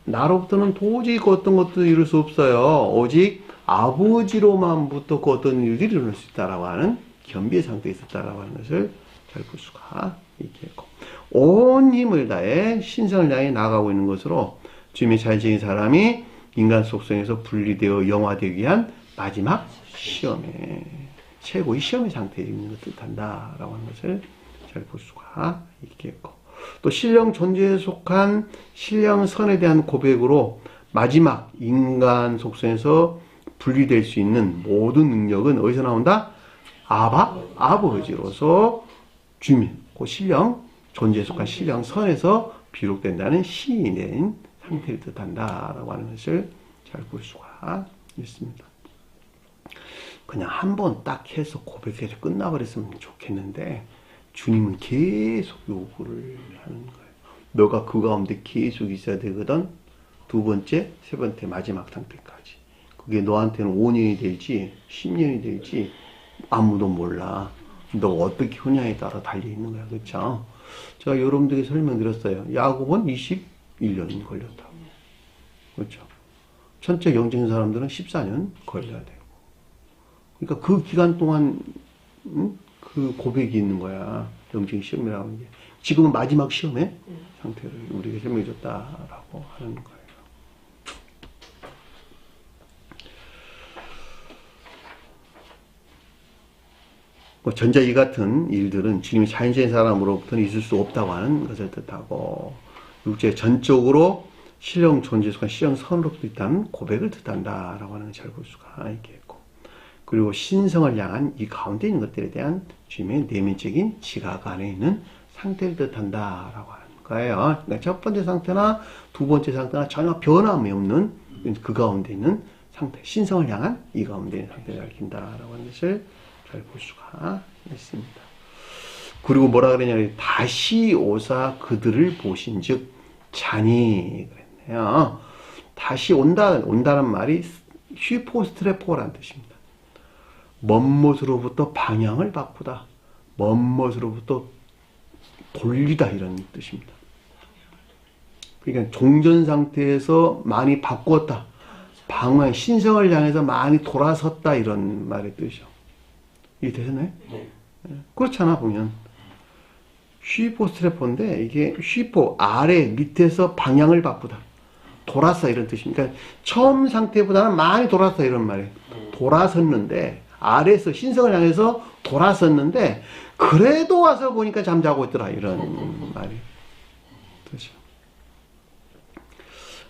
나로부터는 도저히 그 어떤 것도 이룰 수 없어요. 오직 아버지로만부터 그 어떤 일들이 일어날 수 있다라고 하는 겸비의 상태에 있었다라고 하는 것을 잘 볼 수가 있겠고 온 힘을 다해 신성을 향해 나아가고 있는 것으로 주님의 자연적인 사람이 인간 속성에서 분리되어 영화되기 위한 마지막 시험에 최고의 시험의 상태에 있는 것을 뜻한다라고 하는 것을 잘 볼 수가 있겠고 또 신령 존재에 속한 신령 선에 대한 고백으로 마지막 인간 속성에서 분리될 수 있는 모든 능력은 어디서 나온다? 아버지로서 주님, 그 신령 존재에 속한 신령 선에서 비록된다는 시인의 상태를 뜻한다라고 하는 것을 잘 볼 수가 있습니다. 그냥 한 번 딱 해서 고백해서 끝나버렸으면 좋겠는데 주님은 계속 요구를 하는 거예요. 너가 그 가운데 계속 있어야 되거든. 두 번째, 세 번째 마지막 상태까지. 그게 너한테는 5년이 될지 10년이 될지 아무도 몰라. 너가 어떻게 하냐에 따라 달려있는 거야. 그렇죠? 제가 여러분들에게 설명드렸어요. 야곱은 21년 걸렸다고. 그렇죠? 천체 영적인 사람들은 14년 걸려야 되고. 그러니까 그 기간 동안 그 고백이 있는 거야. 영적인 시험이라고 하는 게. 지금은 마지막 시험의 상태를 우리에게 설명해 줬다라고 하는 거예요. 전자 이 같은 일들은 주님이 자연적인 사람으로부터는 있을 수 없다고 하는 것을 뜻하고 육체 전적으로 신령 존재에 속한 신령 선으로부터 있다는 고백을 뜻한다라고 하는 걸 잘 볼 수가 있겠고 그리고 신성을 향한 이 가운데 있는 것들에 대한 주님의 내면적인 지각 안에 있는 상태를 뜻한다라고 하는 거예요. 그러니까 첫 번째 상태나 두 번째 상태나 전혀 변함이 없는 그 가운데 있는 상태, 신성을 향한 이 가운데 있는 상태를 가리킨다라고 하는 것을 잘 볼 수가 있습니다. 그리고 뭐라 그러냐면 다시 오사 그들을 보신즉 자니 그랬네요. 다시 온다는 말이 슈포스트레포라는 뜻입니다. 먼 곳으로부터 방향을 바꾸다, 먼 곳으로부터 돌리다 이런 뜻입니다. 그러니까 종전 상태에서 많이 바꾸었다, 방향 신성을 향해서 많이 돌아섰다 이런 말의 뜻이죠. 이게 되셨나요? 네. 그렇잖아 보면 슈포스트레포인데 이게 슈포 아래 밑에서 방향을 바꾸다, 돌았어 이런 뜻입니다. 그러니까 처음 상태보다는 많이 돌았어 이런 말이에요. 돌아섰는데 아래에서 신성을 향해서 돌아섰는데 그래도 와서 보니까 잠자고 있더라 이런 말이 뜻이죠.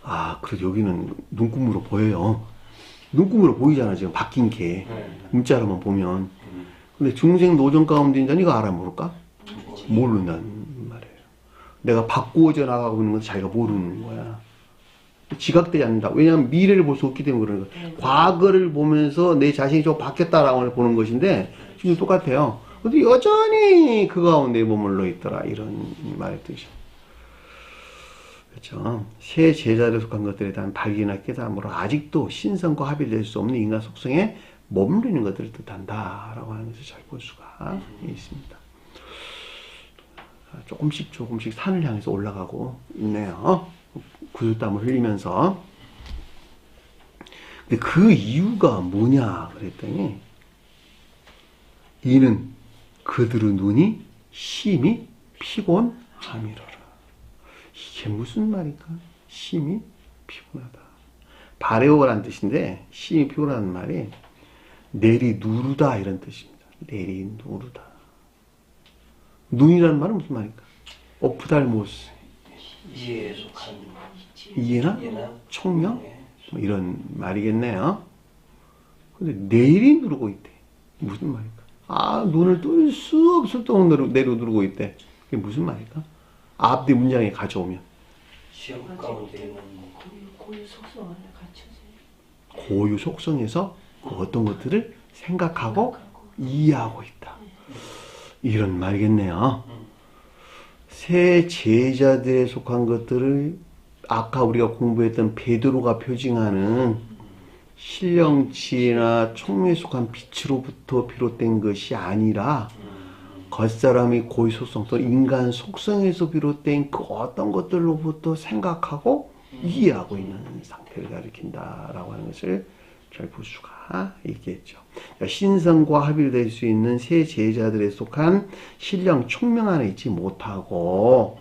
아, 그래도 여기는 눈금으로 보여요. 눈금으로 보이잖아 지금 바뀐 게 문자로만 보면. 근데 중생 노정 가운데 있는 이거 알아 모를까? 모른다는 말이에요. 내가 바꾸어져 나가고 있는 건 자기가 모르는 거야. 지각되지 않는다. 왜냐하면 미래를 볼 수 없기 때문에 그러는 거예요. 과거를 보면서 내 자신이 좀 바뀌었다라고 보는 것인데 지금 똑같아요. 근데 여전히 그 가운데 머물러 있더라 이런 말의 뜻이죠. 그렇죠. 새 제자들에 속한 것들에 대한 발견이나 깨달음으로 아직도 신성과 합의될 수 없는 인간 속성에 머무르는 것들을 뜻한다라고 하는 것을 잘 볼 수가 있습니다. 조금씩 조금씩 산을 향해서 올라가고 있네요. 구슬땀을 흘리면서. 근데 그 이유가 뭐냐 그랬더니 이는 그들의 눈이 심히 피곤함이로라. 이게 무슨 말일까? 심히 피곤하다. 바레오라는 뜻인데 심히 피곤하다는 말이 내리누르다 이런 뜻입니다. 내리누르다. 눈이라는 말은 무슨 말일까? 오프달모스. 이해에 속한 이해나? 총명? 뭐 이런 말이겠네요. 근데 내리누르고 있대. 무슨 말일까? 눈을 뜰 수 없을 정도로 내려누르고 있대. 그게 무슨 말일까? 앞뒤 문장에 가져오면. 시험 가운데 있는 고유 속성 안에 갇혀져. 고유 속성에서 그 어떤 것들을 생각하고 이해하고 있다. 이런 말이겠네요. 새 제자들에 속한 것들을 아까 우리가 공부했던 베드로가 표징하는 신령치나 총명에 속한 빛으로부터 비롯된 것이 아니라 겉사람의 고유 속성 또 인간 속성에서 비롯된 그 어떤 것들로부터 생각하고 이해하고 있는 상태를 가리킨다라고 하는 것을 잘 볼 수가 있겠죠. 신성과 합일될 수 있는 새 제자들에 속한 신령 총명 안에 있지 못하고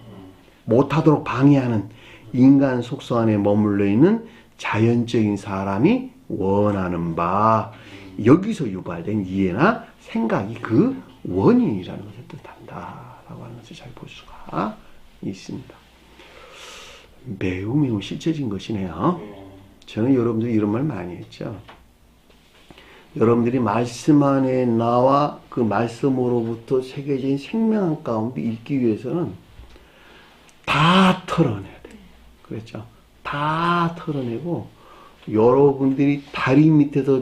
못하도록 방해하는 인간 속성 안에 머물러 있는 자연적인 사람이 원하는 바 여기서 유발된 이해나 생각이 그 원인이라는 것을 뜻한다라고 하는 것을 잘 볼 수가 있습니다. 매우 실제적인 것이네요. 저는 여러분들이 이런 말 많이 했죠. 여러분들이 말씀 안에 나와 그 말씀으로부터 세계적인 생명 가운데 있기 위해서는 다 털어내야 돼. 그랬죠. 다 털어내고 여러분들이 다리 밑에서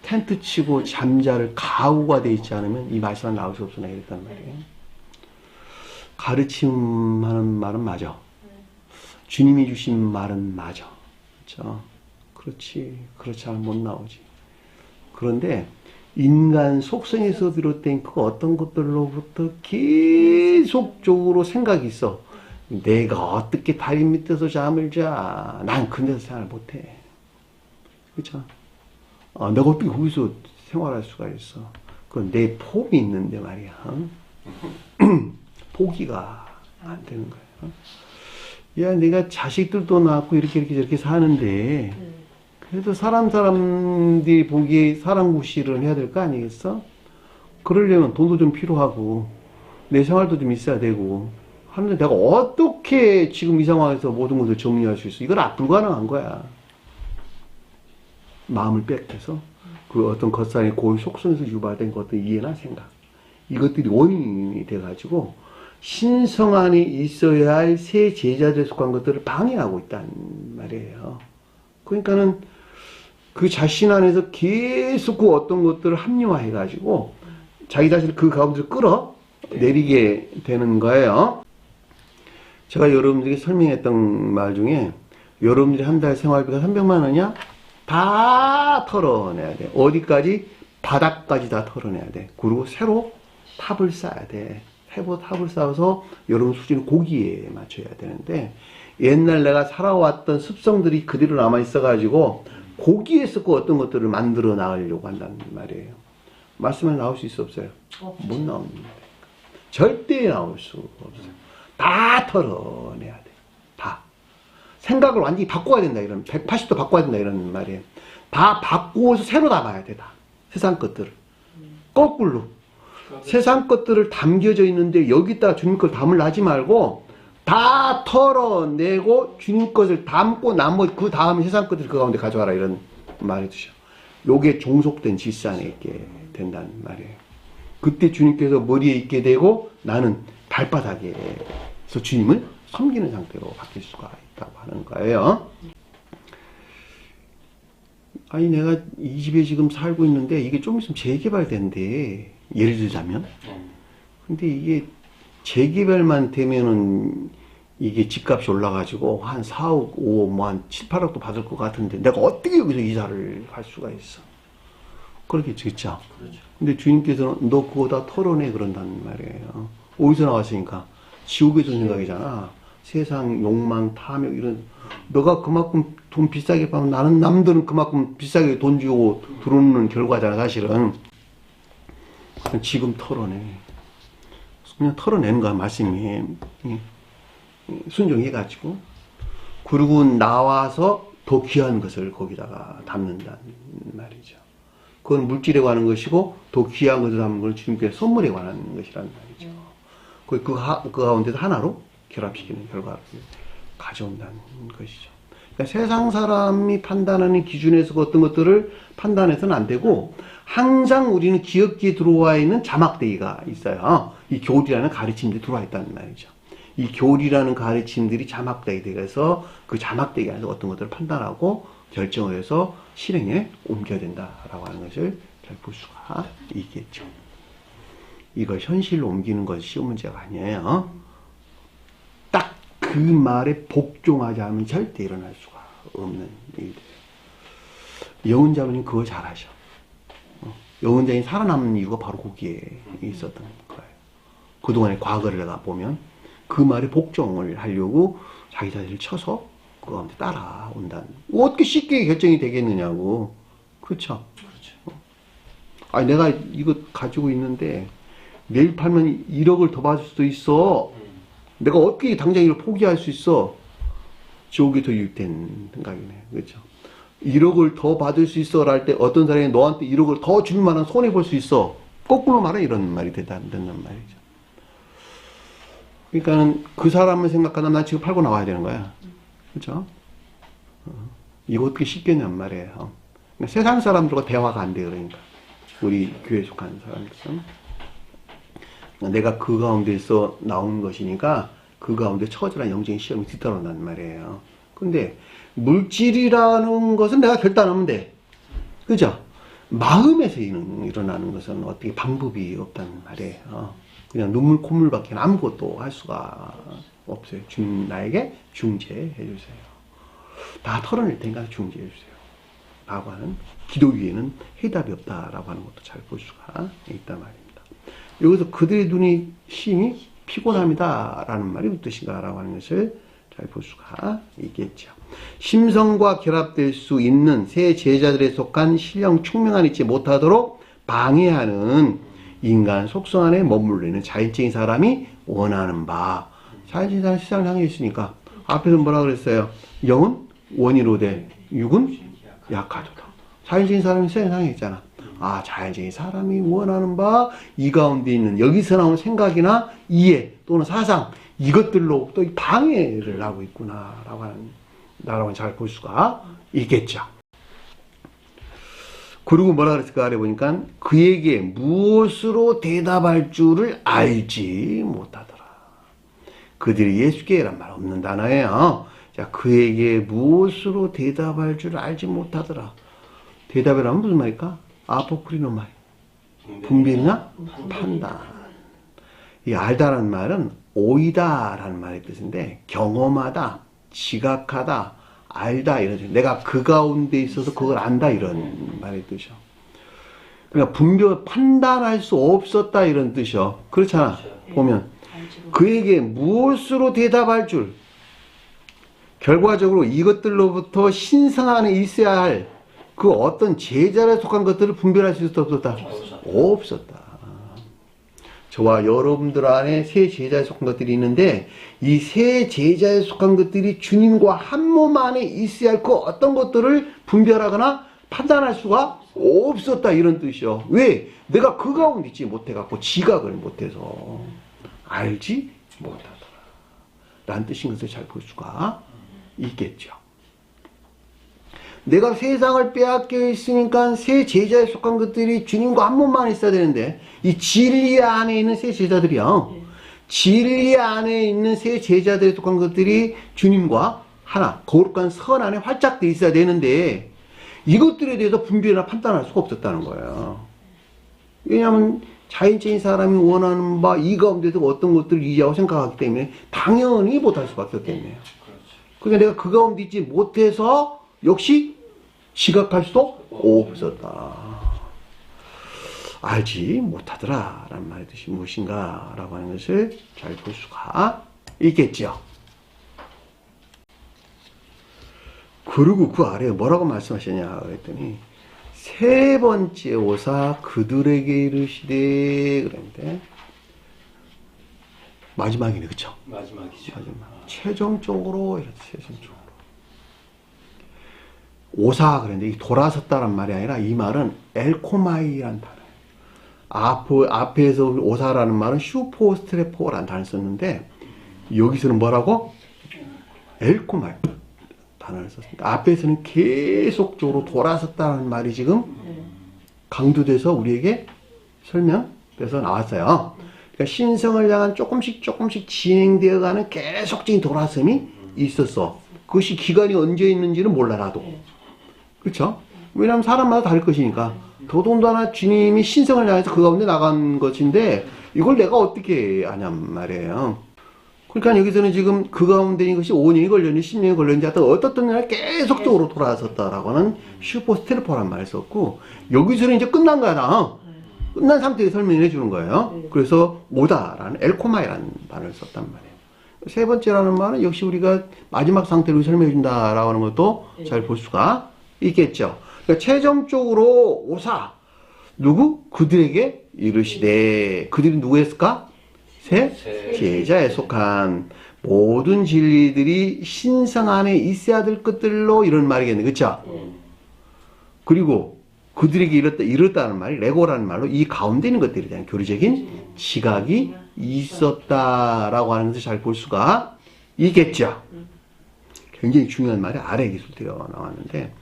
텐트 치고 잠자를 가구가 돼 있지 않으면 이 말씀은 나올 수 없으나 이랬단 말이에요. 가르침하는 말은 맞아. 주님이 주신 말은 맞아. 그렇죠? 그렇지 않으면 못 나오지. 그런데 인간 속성에서 비롯된 그 어떤 것들로부터 계속적으로 생각이 있어. 내가 어떻게 다리 밑에서 잠을 자? 난 근데서 생각을 못해. 그렇죠? 내가 어떻게 거기서 생활할 수가 있어? 그건 내 폼이 있는데 말이야. 포기가 안 되는 거야. 야, 내가 자식들도 낳고 이렇게 저렇게 사는데 그래도 사람들이 보기에 사랑구실을 해야 될 거 아니겠어? 그러려면 돈도 좀 필요하고 내 생활도 좀 있어야 되고 하는데 내가 어떻게 지금 이 상황에서 모든 것을 정리할 수 있어? 이건 불가능한 거야. 마음을 뺏겨서 그 어떤 겉사의 고유 속성에서 유발된 어떤 이해나 생각 이것들이 원인이 돼가지고 신성 안에 있어야 할 새 제자들에 속한 것들을 방해하고 있다는 말이에요. 그러니까는 그 자신 안에서 계속 그 어떤 것들을 합리화해가지고 자기 자신을 그 가운데로 끌어내리게 되는 거예요. 제가 여러분들에게 설명했던 말 중에 여러분들이 한 달 생활비가 300만 원이야? 다 털어내야 돼. 어디까지? 바닥까지 다 털어내야 돼. 그리고 새로 탑을 쌓아야 돼. 새로 탑을 쌓아서 여러분 수준을 고기에 맞춰야 되는데 옛날 내가 살아왔던 습성들이 그대로 남아있어가지고 고기에서 그 어떤 것들을 만들어 나가려고 한다는 말이에요. 말씀에 나올 수 있어 없어요? 못 나옵니다. 절대 나올 수 없어요. 다 털어내야 돼. 다. 생각을 완전히 바꿔야 된다. 이런 180도 바꿔야 된다. 이런 말이에요. 다 바꾸어서 새로 담아야 돼. 다. 세상 것들을. 거꾸로. 세상 것들을 담겨져 있는데 여기다가 주님 걸 담으려지 말고 다 털어내고 주님 것을 담고 나머지 그 다음에 세상 것들을 그 가운데 가져와라. 이런 말해 주셔. 요게 종속된 질서 안에 있게 된다는 말이에요. 그때 주님께서 머리에 있게 되고 나는 발바닥에서 주님을 섬기는 상태로 바뀔 수가 있다고 하는 거예요. 아니 내가 이 집에 지금 살고 있는데 이게 좀 있으면 재개발된대. 예를 들자면. 근데 이게 재개발만 되면은 이게 집값이 올라가지고 한 4억, 5억, 뭐 한 7, 8억도 받을 것 같은데 내가 어떻게 여기서 이사를 갈 수가 있어? 그렇겠죠, 그렇죠? 근데 주님께서는 너 그거 다 털어내 그런다는 말이에요. 어디서 나왔으니까? 지옥에서 온 생각이잖아. 세상 욕망, 탐욕 이런. 너가 그만큼 돈 비싸게 받으면 나는 남들은 그만큼 비싸게 돈 주고 들어오는 결과잖아 사실은. 지금 털어내. 그냥 털어내는 거야 말씀이. 순종해가지고. 그리고 나와서 더 귀한 것을 거기다가 담는다는 말이죠. 그건 물질에 관한 것이고 더 귀한 것을 담는 건 주님께 선물에 관한 것이란 말이죠. 그 가운데서 하나로 결합시키는 결과를 가져온다는 것이죠. 그러니까 세상 사람이 판단하는 기준에서 어떤 것들을 판단해서는 안 되고 항상 우리는 기억기에 들어와 있는 자막대기가 있어요. 이 교리라는 가르침들이 들어와 있다는 말이죠. 이 교리라는 가르침들이 자막대기 돼서 그 자막대기 안에서 어떤 것들을 판단하고 결정을 해서 실행에 옮겨야 된다라고 하는 것을 잘 볼 수가 있겠죠. 이걸 현실로 옮기는 것이 쉬운 문제가 아니에요. 딱 그 말에 복종하지 않으면 절대 일어날 수가 없는 일이에요. 여운자분이 그거 잘하셔. 여운자인 살아남는 이유가 바로 거기에 있었던 거예요. 그동안의 과거를 내가 보면 그 말에 복종을 하려고 자기 자신을 쳐서 그 가운데 따라온다는. 어떻게 쉽게 결정이 되겠느냐고. 그렇죠? 아니, 내가 이거 가지고 있는데 내일 팔면 1억을 더 받을 수도 있어. 내가 어떻게 당장 이걸 포기할 수 있어? 지옥이 더 유익된 생각이네. 그렇죠? 1억을 더 받을 수 있어. 할 때 어떤 사람이 너한테 1억을 더 주는 만한 손해볼 수 있어. 거꾸로 말해 이런 말이 된단 말이죠. 그러니까는 그 사람을 생각하면 난 지금 팔고 나와야 되는 거야. 그렇죠? 이거 어떻게 쉽겠냔 말이에요. 그러니까 세상 사람들과 대화가 안 돼. 그러니까 우리 교회에 속한 사람들은 내가 그 가운데서 나오는 것이니까 그 가운데 처절한 영적인 시험이 뒤따라온단 말이에요. 근데 물질이라는 것은 내가 결단하면 돼. 그죠? 마음에서 일어나는 것은 어떻게 방법이 없단 말이에요. 그냥 눈물 콧물밖에 아무것도 할 수가 없어요. 주님 나에게 중재해 주세요. 다 털어낼 테니까 중재해 주세요. 라고 하는 기도 위에는 해답이 없다라고 하는 것도 잘 볼 수가 있단 말입니다. 여기서 그들의 눈이 심히 피곤합니다 라는 말이 무슨 뜻인가 라고 하는 것을 잘 볼 수가 있겠죠. 심성과 결합될 수 있는 새 제자들에 속한 신령 충명한 있지 못하도록 방해하는 인간 속성 안에 머물르는 자연적인 사람이 원하는 바. 자연적인 사람은 세상을 향해 있으니까 앞에서 뭐라 그랬어요? 영은 원이로되 육은 약하도다. 자연적인 사람이 세상을 향해 있잖아. 아, 자연적인 사람이 원하는 바, 이 가운데 있는 여기서 나오는 생각이나 이해 또는 사상, 이것들로 또 방해를 하고 있구나 라고 하는 잘 볼 수가 있겠죠. 그리고 뭐라 그랬을까 아래 보니까 그에게 무엇으로 대답할 줄을 알지 못하더라. 그들이 예수께란 말 없는 단어예요. 자, 그에게 무엇으로 대답할 줄을 알지 못하더라. 대답이라면 무슨 말일까? 아포크리노 말. 분별이나 판단. 이 알다라는 말은 오이다라는 말의 뜻인데 경험하다, 지각하다, 알다 이런 뜻. 내가 그 가운데 있어서 그걸 안다 이런 말의 뜻이요. 그러니까 분별 판단할 수 없었다 이런 뜻이요. 그렇잖아. 보면 그에게 무엇으로 대답할 줄. 결과적으로 이것들로부터 신성 안에 있어야 할 그 어떤 제자에 속한 것들을 분별할 수 있었다 없었다? 없었다. 저와 여러분들 안에 새 제자에 속한 것들이 있는데 이 새 제자에 속한 것들이 주님과 한 몸 안에 있어야 할 그 어떤 것들을 분별하거나 판단할 수가 없었다 이런 뜻이요. 왜? 내가 그 가운데 있지 못해갖고 지각을 못해서 알지 못하더라 라는 뜻인 것을 잘 볼 수가 있겠죠. 내가 세상을 빼앗겨 있으니까 새 제자에 속한 것들이 주님과 한 몸만 있어야 되는데 이 진리 안에 있는 새 제자들이요. 진리 안에 있는 새 제자들에 속한 것들이 주님과 하나 거룩한 선 안에 활짝 돼 있어야 되는데 이것들에 대해서 분별이나 판단할 수가 없었다는 거예요. 왜냐하면 자연적인 사람이 원하는 바 이 가운데서 어떤 것들을 이해하고 생각하기 때문에 당연히 못할 수밖에 없겠네요. 그러니까 내가 그 가운데 있지 못해서 역시 지각할 수도 없었다. 알지 못하더라 라는 말의 뜻이 무엇인가 라고 하는 것을 잘 볼 수가 있겠죠. 그리고 그 아래에 뭐라고 말씀하셨냐 그랬더니 세 번째 오사 그들에게 이르시되 그랬는데 마지막이네 그쵸? 마지막이죠. 마지막 최종적으로 이렇게 최종적으로 오사 그랬는데 이 돌아섰다란 말이 아니라 이 말은 엘코마이라는 단어예요. 앞에서 오사라는 말은 슈포스트레포라는 단어를 썼는데 여기서는 뭐라고? 엘코마이 단어를 썼습니다. 앞에서는 계속적으로 돌아섰다는 말이 지금 강조돼서 우리에게 설명돼서 나왔어요. 그러니까 신성을 향한 조금씩 진행되어가는 계속적인 돌아섬이 있었어. 그것이 기간이 언제 있는지는 몰라 나도. 그렇죠? 왜냐하면 사람마다 다를 것이니까. 더더군다나 주님이 신성을 향해서 그 가운데 나간 것인데 이걸 내가 어떻게 아냔 말이에요. 그러니까 여기서는 지금 그 가운데 있는 것이 5년이 걸렸는지 10년이 걸렸는지 하여튼 어떻든 날 계속적으로 돌아섰다라고 하는 슈퍼스테르포란 말을 썼고 여기서는 이제 끝난 거야. 끝난 상태에 설명을 해주는 거예요. 그래서 오다라는 엘코마이라는 말을 썼단 말이에요. 세 번째라는 말은 역시 우리가 마지막 상태로 설명해 준다라고 하는 것도 잘 볼 수가 있겠죠. 그러니까 최종적으로 오사 누구? 그들에게 이르시되 그들이 누구였을까? 세 제자에 속한 모든 진리들이 신성 안에 있어야 될 것들로 이런 말이겠네. 그쵸? 그리고 그들에게 이뤘다는 말이 레고라는 말로 이 가운데 있는 것들에 대한 교리적인 지각이 있었다라고 하는 것을 잘 볼 수가 있겠죠. 굉장히 중요한 말이 아래 기술대가 나왔는데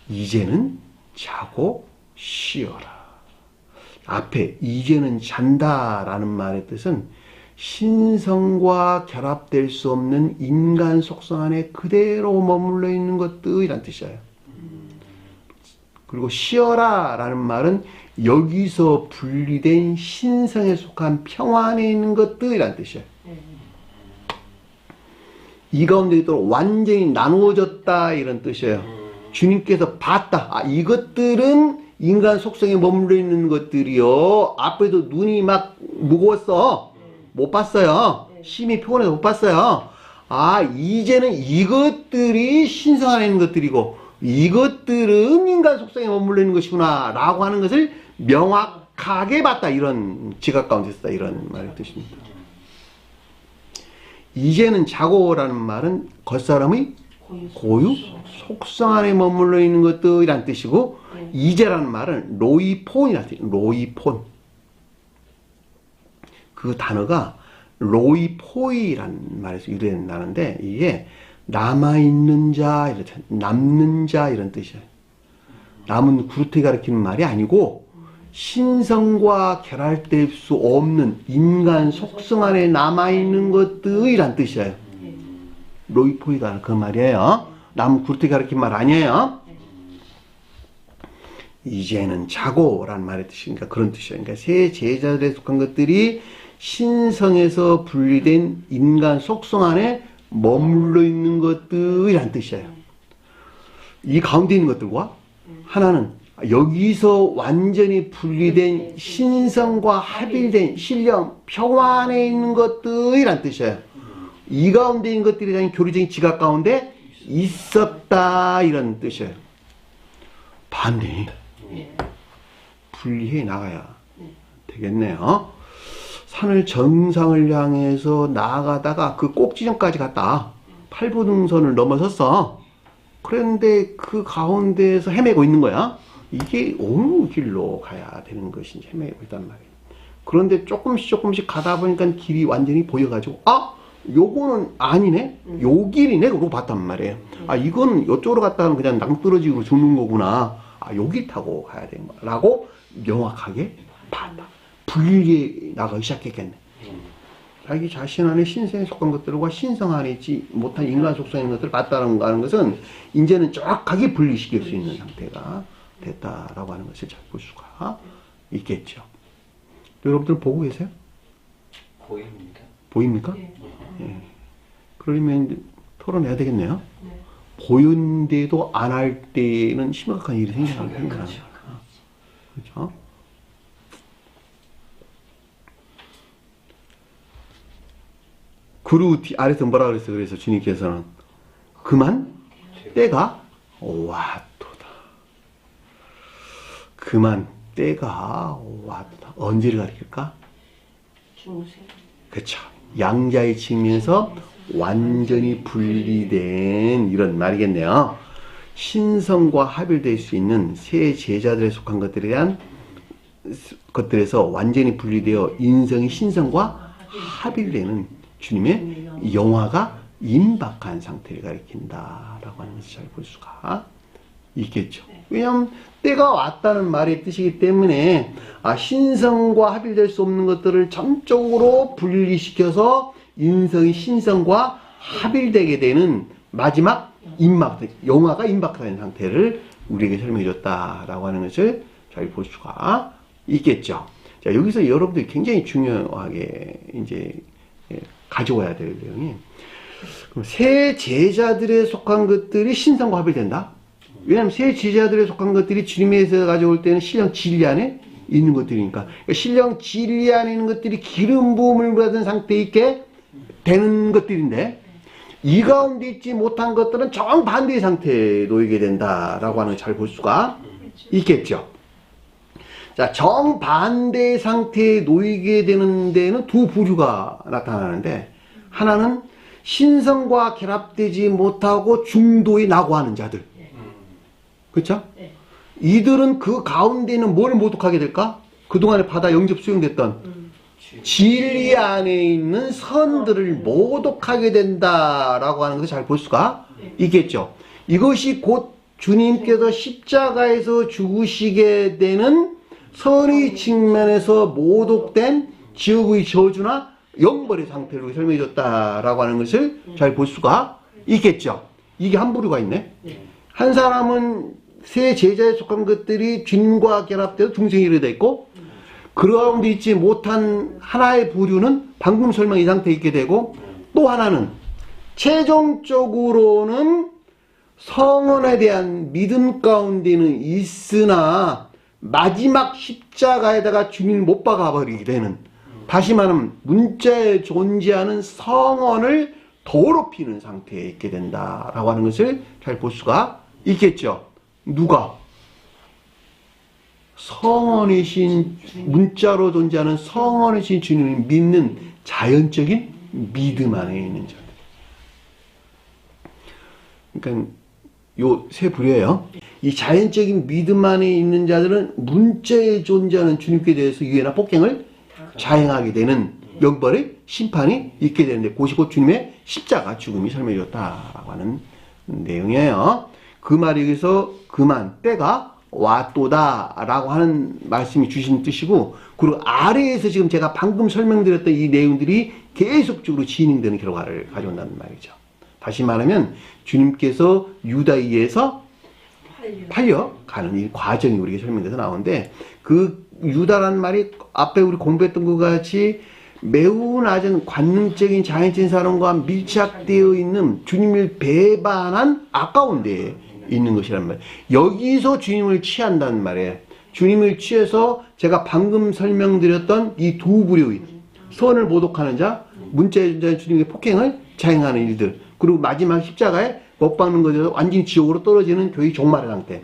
이제는 자고 쉬어라. 앞에 이제는 잔다라는 말의 뜻은 신성과 결합될 수 없는 인간 속성 안에 그대로 머물러 있는 것들이란 뜻이에요. 그리고 쉬어라 라는 말은 여기서 분리된 신성에 속한 평화 안에 있는 것들이란 뜻이에요. 이 가운데 또 완전히 나누어졌다 이런 뜻이에요. 주님께서 봤다. 이것들은 인간 속성에 머물러 있는 것들이요. 앞에도 눈이 막 무거웠어. 못 봤어요. 심히 피곤해서 못 봤어요. 이제는 이것들이 신성 안에 있는 것들이고 이것들은 인간 속성에 머물러 있는 것이구나 라고 하는 것을 명확하게 봤다. 이런 지각 가운데 있다. 이런 말의 뜻입니다. 이제는 자고라는 말은 겉사람의 고유 속성 안에 머물러 있는 것들이란 뜻이고 이제라는 말은 로이폰이라는 뜻이에요. 로이폰. 그 단어가 로이포이라는 말에서 유래나는데 이게 남아있는 자, 남는 자 이런 뜻이에요. 남은 구루트에 가리키는 말이 아니고 신성과 결합될 수 없는 인간 속성 안에 남아있는 것들이란 뜻이에요. 로이포이가 그 말이에요. 남은 구루트에 가리키는 말 아니에요. 이제는 자고라는 말의 뜻이니까 그런 뜻이에요. 그러니까 새 제자들에 속한 것들이 신성에서 분리된 인간 속성 안에 머물러 있는 것들이란 뜻이에요. 이 가운데 있는 것들과 하나는 여기서 완전히 분리된 신성과 합일된 신령 평화 안에 있는 것들이란 뜻이에요. 이 가운데 있는 것들이 대한 교리적인 지각 가운데 있었다 이런 뜻이에요. 반대 분리해 나가야 되겠네요. 산을 정상을 향해서 나아가다가 그 꼭지점까지 갔다. 팔부등선을 넘어섰어. 그런데 그 가운데에서 헤매고 있는 거야. 이게 어느 길로 가야 되는 것인지 헤매고 있단 말이에요. 그런데 조금씩 가다 보니까 길이 완전히 보여가지고 요거는 아니네? 요 길이네? 그러고 봤단 말이에요. 이건 이쪽으로 갔다가 그냥 낭떠러지로 죽는 거구나. 요 길 타고 가야 되는 거야. 라고 명확하게 봤다. 분리해 나가기 시작했겠네. 자기 자신 안에 신성에 속한 것들과 신성 안에 있지 못한 인간 속성에 있는 것들을 봤다는 것은 이제는 정확하게 분리시킬 수 있는 상태가 됐다라고 하는 것을 잘 볼 수가 있겠죠. 여러분들 보고 계세요? 보입니다. 보입니까? 예. 그러면 이제 토론해야 되겠네요. 보이는데도 안 할 때는 심각한 일이 생겨나는 거예요. 그렇죠? 그리고 아래서 뭐라 그랬어요? 그래서 주님께서는 그만 때가 왔도다. 그만 때가 왔다. 언제를 가리킬까? 중생. 그렇죠. 양자의 측면에서 완전히 분리된 이런 말이겠네요. 신성과 합일될 수 있는 세 제자들에 속한 것들에 대한 것들에서 완전히 분리되어 인성이 신성과 합일되는 주님의 영화가 임박한 상태를 가리킨다라고 하는 것을 잘 볼 수가 있겠죠. 왜냐하면 때가 왔다는 말의 뜻이기 때문에 신성과 합일될 수 없는 것들을 전적으로 분리시켜서 인성이 신성과 합일되게 되는 마지막 영화가 임박하는 상태를 우리에게 설명해 줬다라고 하는 것을 잘 볼 수가 있겠죠. 자, 여기서 여러분들이 굉장히 중요하게 이제 가져와야 될 내용이 세 제자들에 속한 것들이 신성과 합일된다. 왜냐하면 세 제자들에 속한 것들이 주님에서 가져올 때는 신령 진리 안에 있는 것들이니까. 그러니까 신령 진리 안에 있는 것들이 기름 부음을 받은 상태에 있게 되는 것들인데 이 가운데 있지 못한 것들은 정반대의 상태에 놓이게 된다라고 하는 걸 잘 볼 수가 있겠죠. 자, 정반대의 상태에 놓이게 되는 데는 두 부류가 나타나는데 하나는 신성과 결합되지 못하고 중도에 낙오하는 자들. 그렇죠? 이들은 그 가운데는 뭘 모독하게 될까? 그동안에 받아 영접 수용됐던 진리 안에 있는 선들을 모독하게 된다라고 하는 것을 잘 볼 수가 있겠죠. 이것이 곧 주님께서 십자가에서 죽으시게 되는 선의 측면에서 모독된 지옥의 저주나 영벌의 상태로 설명해 줬다라고 하는 것을 잘 볼 수가 있겠죠. 이게 한 부류가 있네. 한 사람은 세 제자에 속한 것들이 주님과 결합되어 중생이 되어 있고 그 가운데 있지 못한 하나의 부류는 방금 설명 이 상태에 있게 되고 또 하나는 최종적으로는 성언에 대한 믿음 가운데는 있으나 마지막 십자가에다가 주님을 못 박아버리게 되는 다시 말하면 문자에 존재하는 성언을 더럽히는 상태에 있게 된다라고 하는 것을 잘 볼 수가 있겠죠. 누가? 성언이신 문자로 존재하는 성언이신 주님을 믿는 자연적인 믿음 안에 있는 자들. 그러니까 요 세 부류예요. 이 자연적인 믿음 안에 있는 자들은 문자에 존재하는 주님께 대해서 유해나 폭행을 자행하게 되는 영벌의 심판이 있게 되는데 그것이 곧 주님의 십자가 죽음이 설명해줬다라고 하는 내용이에요. 그 말이 여기서 그만 때가 왔도다라고 하는 말씀이 주신 뜻이고 그리고 아래에서 지금 제가 방금 설명드렸던 이 내용들이 계속적으로 진행되는 결과를 가져온다는 말이죠. 다시 말하면 주님께서 유다에서 팔려가는 이 과정이 우리에게 설명돼서 나오는데 그 유다라는 말이 앞에 우리 공부했던 것 같이 매우 낮은 관능적인 자연적인 사람과 밀착되어 있는 주님을 배반한 아까운 데에 있는 것이란 말이에요. 여기서 주님을 취한다는 말이에요. 주님을 취해서 제가 방금 설명드렸던 이 두 부류의 선을 모독하는 자, 문자에 존재하는 주님의 폭행을 자행하는 일들, 그리고 마지막 십자가에 못 박는 것에서 완전히 지옥으로 떨어지는 교회 종말의 상태.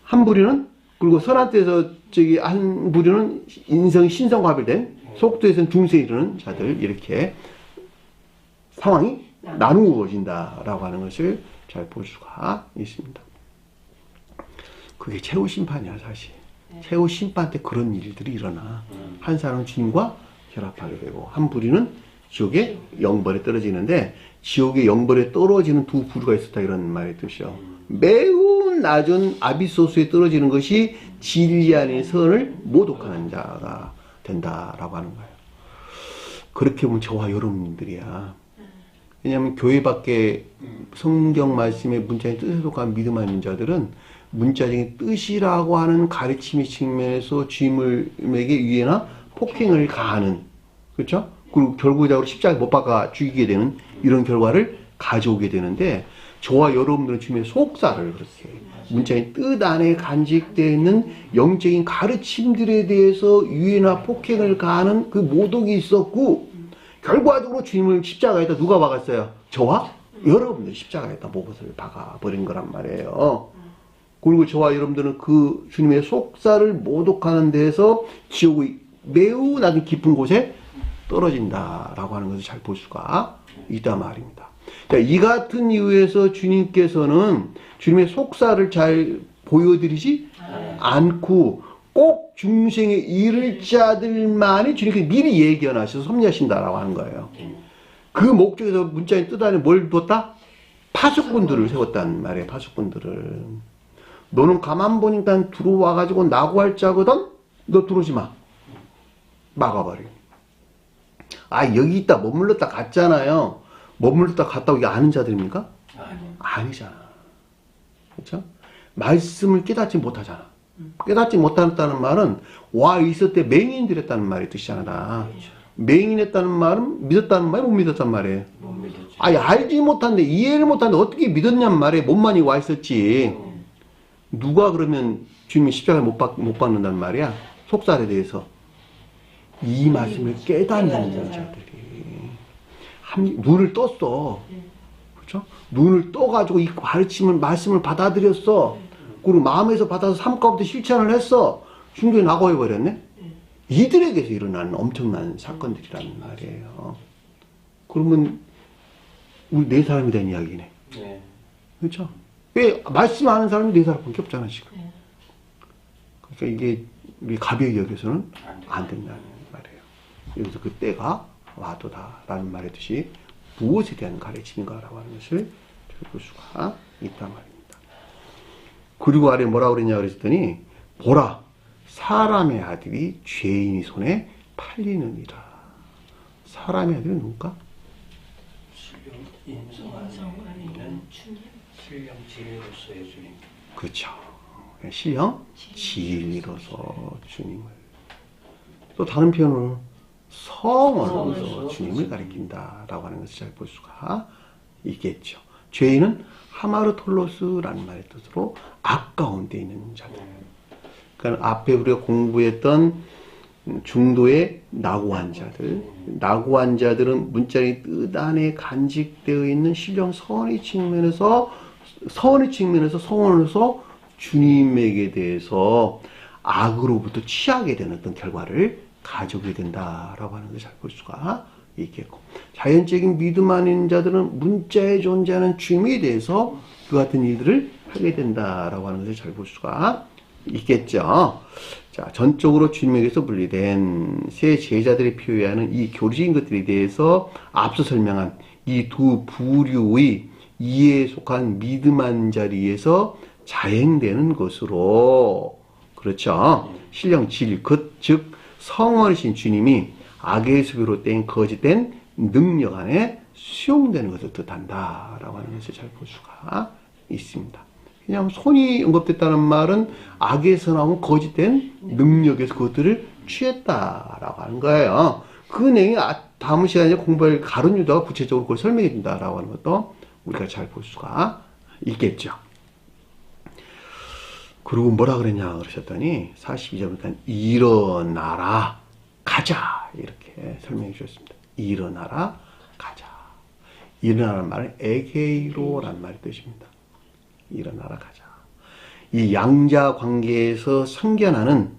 한 부류는 그리고 선한 때에서 한 부류는 인성 신성화합된 속도에서는 중세에 이르는 자들 이렇게 상황이 나누어진다라고 하는 것을 잘 볼 수가 있습니다. 그게 최후 심판이야 사실. 최후 심판 때 그런 일들이 일어나. 한 사람은 주님과 결합하게 되고 한 부류는 지옥의 영벌에 떨어지는데 지옥의 영벌에 떨어지는 두 부류가 있었다 이런 말의 뜻이요. 매우 낮은 아비소스에 떨어지는 것이 진리 안의 선을 모독하는 자가 된다라고 하는 거예요. 그렇게 보면 저와 여러분들이야. 왜냐하면 교회 밖에 성경 말씀의 문자의 뜻에 속한 믿음 아닌 자들은 문자적인 뜻이라고 하는 가르침의 측면에서 주님에게 위해나 폭행을 가하는, 그렇죠? 그리고 결국적으로 십자가에 못 박아 죽이게 되는 이런 결과를 가져오게 되는데 저와 여러분들은 주님의 속사를 그렇게 문자의 뜻 안에 간직되어 있는 영적인 가르침들에 대해서 유해나 폭행을 가하는 그 모독이 있었고 결과적으로 주님을 십자가에다 누가 박았어요? 저와 여러분들 십자가에다 못을 박아버린 거란 말이에요. 그리고 저와 여러분들은 그 주님의 속살을 모독하는 데에서 지옥의 매우 낮은 깊은 곳에 떨어진다라고 하는 것을 잘 볼 수가 있단 말입니다. 자, 이 같은 이유에서 주님께서는 주님의 속살을 잘 보여드리지 않고 꼭 중생에 이를 자들만이 주님께서 미리 예견하셔서 섭리하신다라고 하는 거예요. 그 목적에서 문자의 뜻 안에 뭘 두었다? 파수꾼들을 세웠단 말이에요. 파수꾼들을. 너는 가만 보니까 들어와가지고 나고할 자거든? 너 들어오지 마. 막아버려. 아, 여기 있다 머물렀다 갔잖아요. 머물렀다 갔다고 이게 아는 자들입니까? 아니잖아. 그렇죠? 말씀을 깨닫지 못하잖아. 깨닫지 못한다는 말은 와 있을 때 맹인들했다는 말이 뜻이잖아. 맹인했다는 말은 믿었다는 말이 못 믿었단 말이에요. 못 믿었죠. 아니 알지 못한데 이해를 못하는데 어떻게 믿었냔 말이에요. 몸만이 와 있었지. 누가 그러면 주님이 십자가에 못 박는단 말이야. 속살에 대해서. 이 말씀을 깨닫는 자들이 눈을 떴어. 그렇죠? 눈을 떠가지고 이 가르침을 말씀을 받아들였어. 그리고 마음에서 받아서 삶 가운데 실천을 했어. 중도에 나고해 버렸네. 이들에게서 일어나는 엄청난 사건들이라는 말이에요. 그러면 우리 네 사람이 된 이야기네. 네. 그렇죠? 왜 말씀 아는 사람이 네 사람밖에 없잖아 지금. 그러니까 이게 우리 가벼이 여겨서는 안 된다는 말이에요. 여기서 그 때가 와도다라는 말했듯이 무엇에 대한 가르침인가라고 하는 것을 볼 수가 있단 말입니다. 그리고 아래 뭐라고 그랬냐 그랬더니 보라 사람의 아들이 죄인의 손에 팔리느니라. 사람의 아들은 누굴까? 신령 인성하는 신령 진리로서의 주님. 그렇죠. 신령 진리로서 주님을. 또 다른 표현으로 성원으로서 주님을 가리킨다라고 하는 것을 잘 볼 수가 있겠죠. 죄인은 하마르톨로스라는 말의 뜻으로 악 가운데 있는 자들. 그러니까 앞에 우리가 공부했던 중도의 낙오한 자들. 낙오한 자들은 문자의 뜻 안에 간직되어 있는 신령 선의 측면에서 성원으로서 주님에게 대해서 악으로부터 취하게 되는 어떤 결과를 가져오게 된다라고 하는 것을 잘 볼 수가 있겠고, 자연적인 믿음 아닌 자들은 문자에 존재하는 주님에 대해서 그 같은 일들을 하게 된다라고 하는 것을 잘 볼 수가 있겠죠. 자, 전적으로 주님에게서 분리된 세 제자들이 표현하는 이 교리적인 것들에 대해서 앞서 설명한 이 두 부류의 이에 속한 믿음한 자리에서 자행되는 것으로, 그렇죠. 신령 질, 즉 성원이신 주님이 악에서 비롯된 거짓된 능력 안에 수용되는 것을 뜻한다라고 하는 것을 잘 볼 수가 있습니다. 그냥 손이 언급됐다는 말은 악에서 나온 거짓된 능력에서 그것들을 취했다라고 하는 거예요. 그 내용이 다음 시간에 공부할 가룟 유다가 구체적으로 그걸 설명해 준다라고 하는 것도 우리가 잘 볼 수가 있겠죠. 그리고 뭐라 그랬냐 그러셨더니 42절부터 일어나라 가자 이렇게 설명해 주셨습니다. 일어나라 가자. 일어나라는 말은 에게이로라는 말의 뜻입니다. 일어나라 가자. 이 양자 관계에서 생겨나는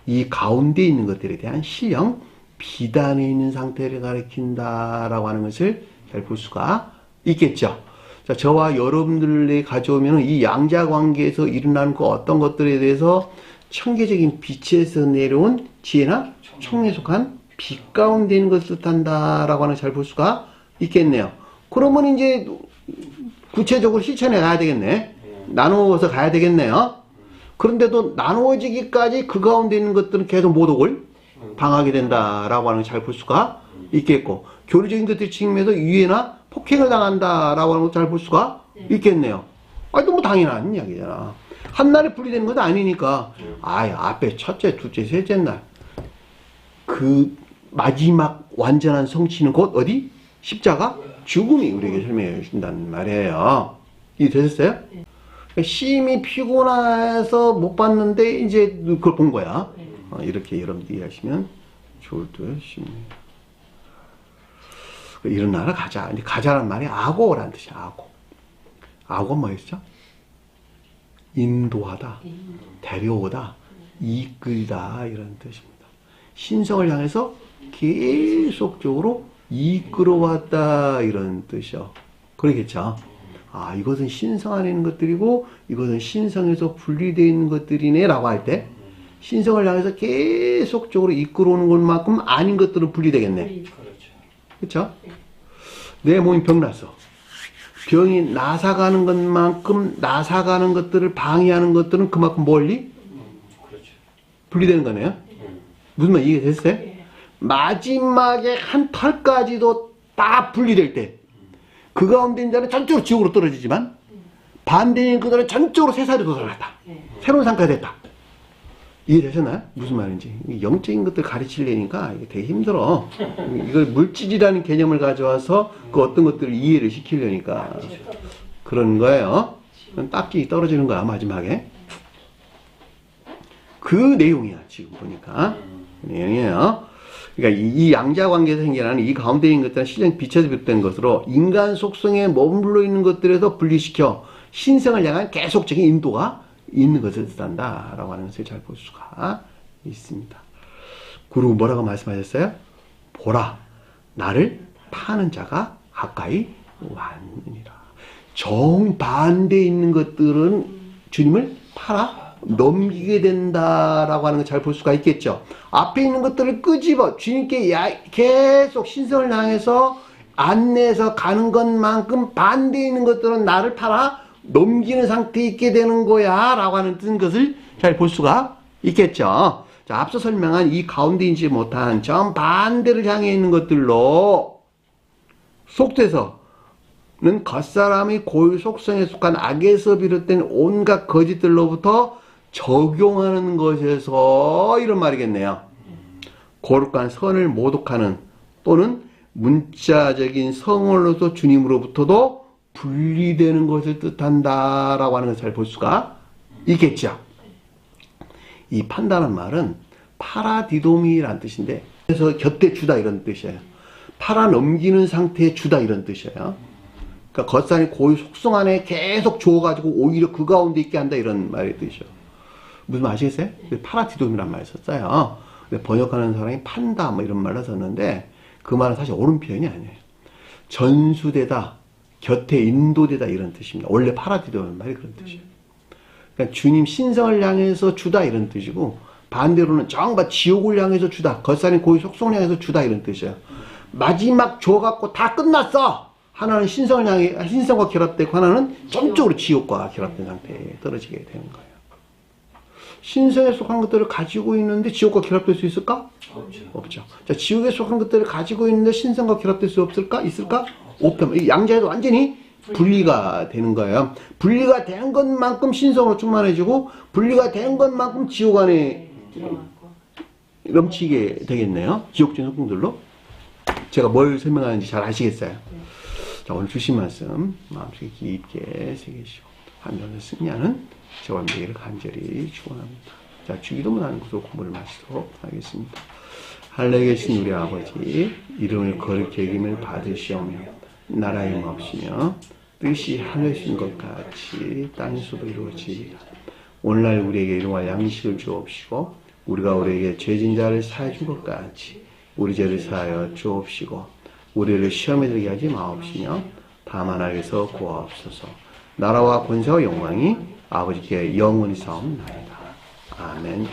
이 가운데 있는 것들에 대한 신령 비단에 있는 상태를 가리킨다라고 하는 것을 잘 볼 수가 있겠죠. 자, 저와 여러분들에 가져오면 이 양자 관계에서 일어나는 그 어떤 것들에 대해서 천계적인 빛에서 내려온 지혜나 총에 속한 빛 가운데 있는 것을 뜻한다라고 하는 잘 볼 수가 있겠네요. 그러면 이제 구체적으로 실천해 가야 되겠네. 나누어서 가야 되겠네요. 그런데도 나누어지기까지 그 가운데 있는 것들은 계속 모독을 당하게 된다라고 하는 걸 잘 볼 수가 있겠고, 교리적인 것들 측면에서 유해나 폭행을 당한다라고 하는 것도 잘 볼 수가 있겠네요. 아니, 너무 당연한 이야기잖아. 한날에 분리되는 건 아니니까. 앞에 첫째, 둘째, 셋째 날. 그 마지막 완전한 성취는 곧 어디? 십자가? 죽음이 우리에게 설명해 주신다는 말이에요. 이해되셨어요? 심히 피곤해서 못 봤는데 이제 그걸 본 거야. 이렇게 여러분들이 이해하시면 좋을 듯 싶네요. 일어나라 가자. 근데 가자란 말이 악어라는 뜻이야. 악어. 악어 뭐였죠? 인도하다, 데려오다, 이끌다 이런 뜻입니다. 신성을 향해서 계속적으로 이끌어왔다 이런 뜻이요. 그러겠죠. 아, 이것은 신성 안에 있는 것들이고 이것은 신성에서 분리되어 있는 것들이네 라고 할 때 신성을 향해서 계속적으로 이끌어오는 것만큼 아닌 것들은 분리되겠네. 그렇죠. 그렇죠? 내 몸이 병났어. 병이 나사가는 것만큼 나사가는 것들을 방해하는 것들은 그만큼 멀리 그렇죠. 분리되는 거네요. 무슨 말 이해됐어요? 마지막에 한 털까지도 다 분리될 때 그 가운데 있는 자는 전적으로 지옥으로 떨어지지만 반대인 그들은 전적으로 새살이 돋아났다. 새로운 상태가 됐다. 이해되셨나요? 무슨 말인지. 영적인 것들 가르치려니까 이게 되게 힘들어. 이걸 물질이라는 개념을 가져와서 그 어떤 것들을 이해를 시키려니까 그런 거예요. 딱지 떨어지는 거야 마지막에. 그 내용이야 지금 보니까. 그 내용이에요. 그러니까 이 양자 관계에서 생겨나는 이 가운데 있는 것들은 실전 빛에서 비롯된 것으로 인간 속성에 머물러 있는 것들에서 분리시켜 신성을 향한 계속적인 인도가 있는 것을 뜻한다 라고 하는 것을 잘 볼 수가 있습니다. 그리고 뭐라고 말씀하셨어요? 보라, 나를 파는 자가 가까이 왔느니라. 정반대에 있는 것들은 주님을 팔아 넘기게 된다라고 하는 걸 잘 볼 수가 있겠죠. 앞에 있는 것들을 끄집어 주님께 계속 신성을 향해서 안내해서 가는 것만큼 반대에 있는 것들은 나를 팔아 넘기는 상태에 있게 되는 거야 라고 하는 뜻인 것을 잘 볼 수가 있겠죠. 자, 앞서 설명한 이 가운데 있지 못한 정반대를 향해 있는 것들로 속돼서는 겉사람의 고유 속성에 속한 악에서 비롯된 온갖 거짓들로부터 적용하는 것에서 이런 말이겠네요. 거룩한 선을 모독하는 또는 문자적인 성언로서 주님으로부터도 분리되는 것을 뜻한다라고 하는 것을 잘 볼 수가 있겠죠. 이 판다는 말은 파라디도미라는 뜻인데 그래서 곁에 주다 이런 뜻이에요. 팔아 넘기는 상태에 주다 이런 뜻이에요. 그러니까 겉사람이 고유 속성 안에 계속 주어가지고 오히려 그 가운데 있게 한다 이런 말의 뜻이요. 무슨 말 아시겠어요? 파라디돔이란 말을 썼어요. 번역하는 사람이 판다 뭐 이런 말을 썼는데 그 말은 사실 옳은 표현이 아니에요. 전수되다, 곁에 인도되다 이런 뜻입니다. 원래 파라디돔이란 말이 그런 뜻이에요. 그러니까 주님 신성을 향해서 주다 이런 뜻이고 반대로는 정말 지옥을 향해서 주다, 겉사람이 고유 속성을 향해서 주다 이런 뜻이에요. 마지막 줘갖고 다 끝났어. 하나는 신성을 향해 신성과 결합되고 하나는 전적으로 지옥과 결합된 상태에 떨어지게 되는 거예요. 신성에 속한 것들을 가지고 있는데 지옥과 결합될 수 있을까? 없죠. 자, 지옥에 속한 것들을 가지고 있는데 신성과 결합될 수 없을까? 있을까? 없다. 이 양자에도 완전히 분리가 되는 거예요. 분리가 된 것만큼 신성으로 충만해지고 분리가 된 것만큼 지옥 안에 넘치게 되겠네요. 지옥적인 속성들로. 제가 뭘 설명하는지 잘 아시겠어요? 자, 오늘 주신 말씀 마음속에 깊게 새기시고 하면서 승리하는 저와 되기를 간절히 축원합니다. 자, 주기도문 하는 곳으로 공부를 마치도록 하겠습니다. 하늘에 계신 우리 아버지, 이름을 거룩히 여김을 받으시오며 나라의 몫이며 뜻이 하늘에 있는 것 같이 땅에서도 이루어지이다. 오늘날 우리에게 일용할 양식을 주옵시고 우리가 우리에게 죄진 자를 사해 준 것 같이 우리 죄를 사하여 주옵시고 우리를 시험에 들게 하지 마옵시며 다만 악에서 구하옵소서. 나라와 권세와 영광이 아버지께 영원히 사옵나이다. 아멘.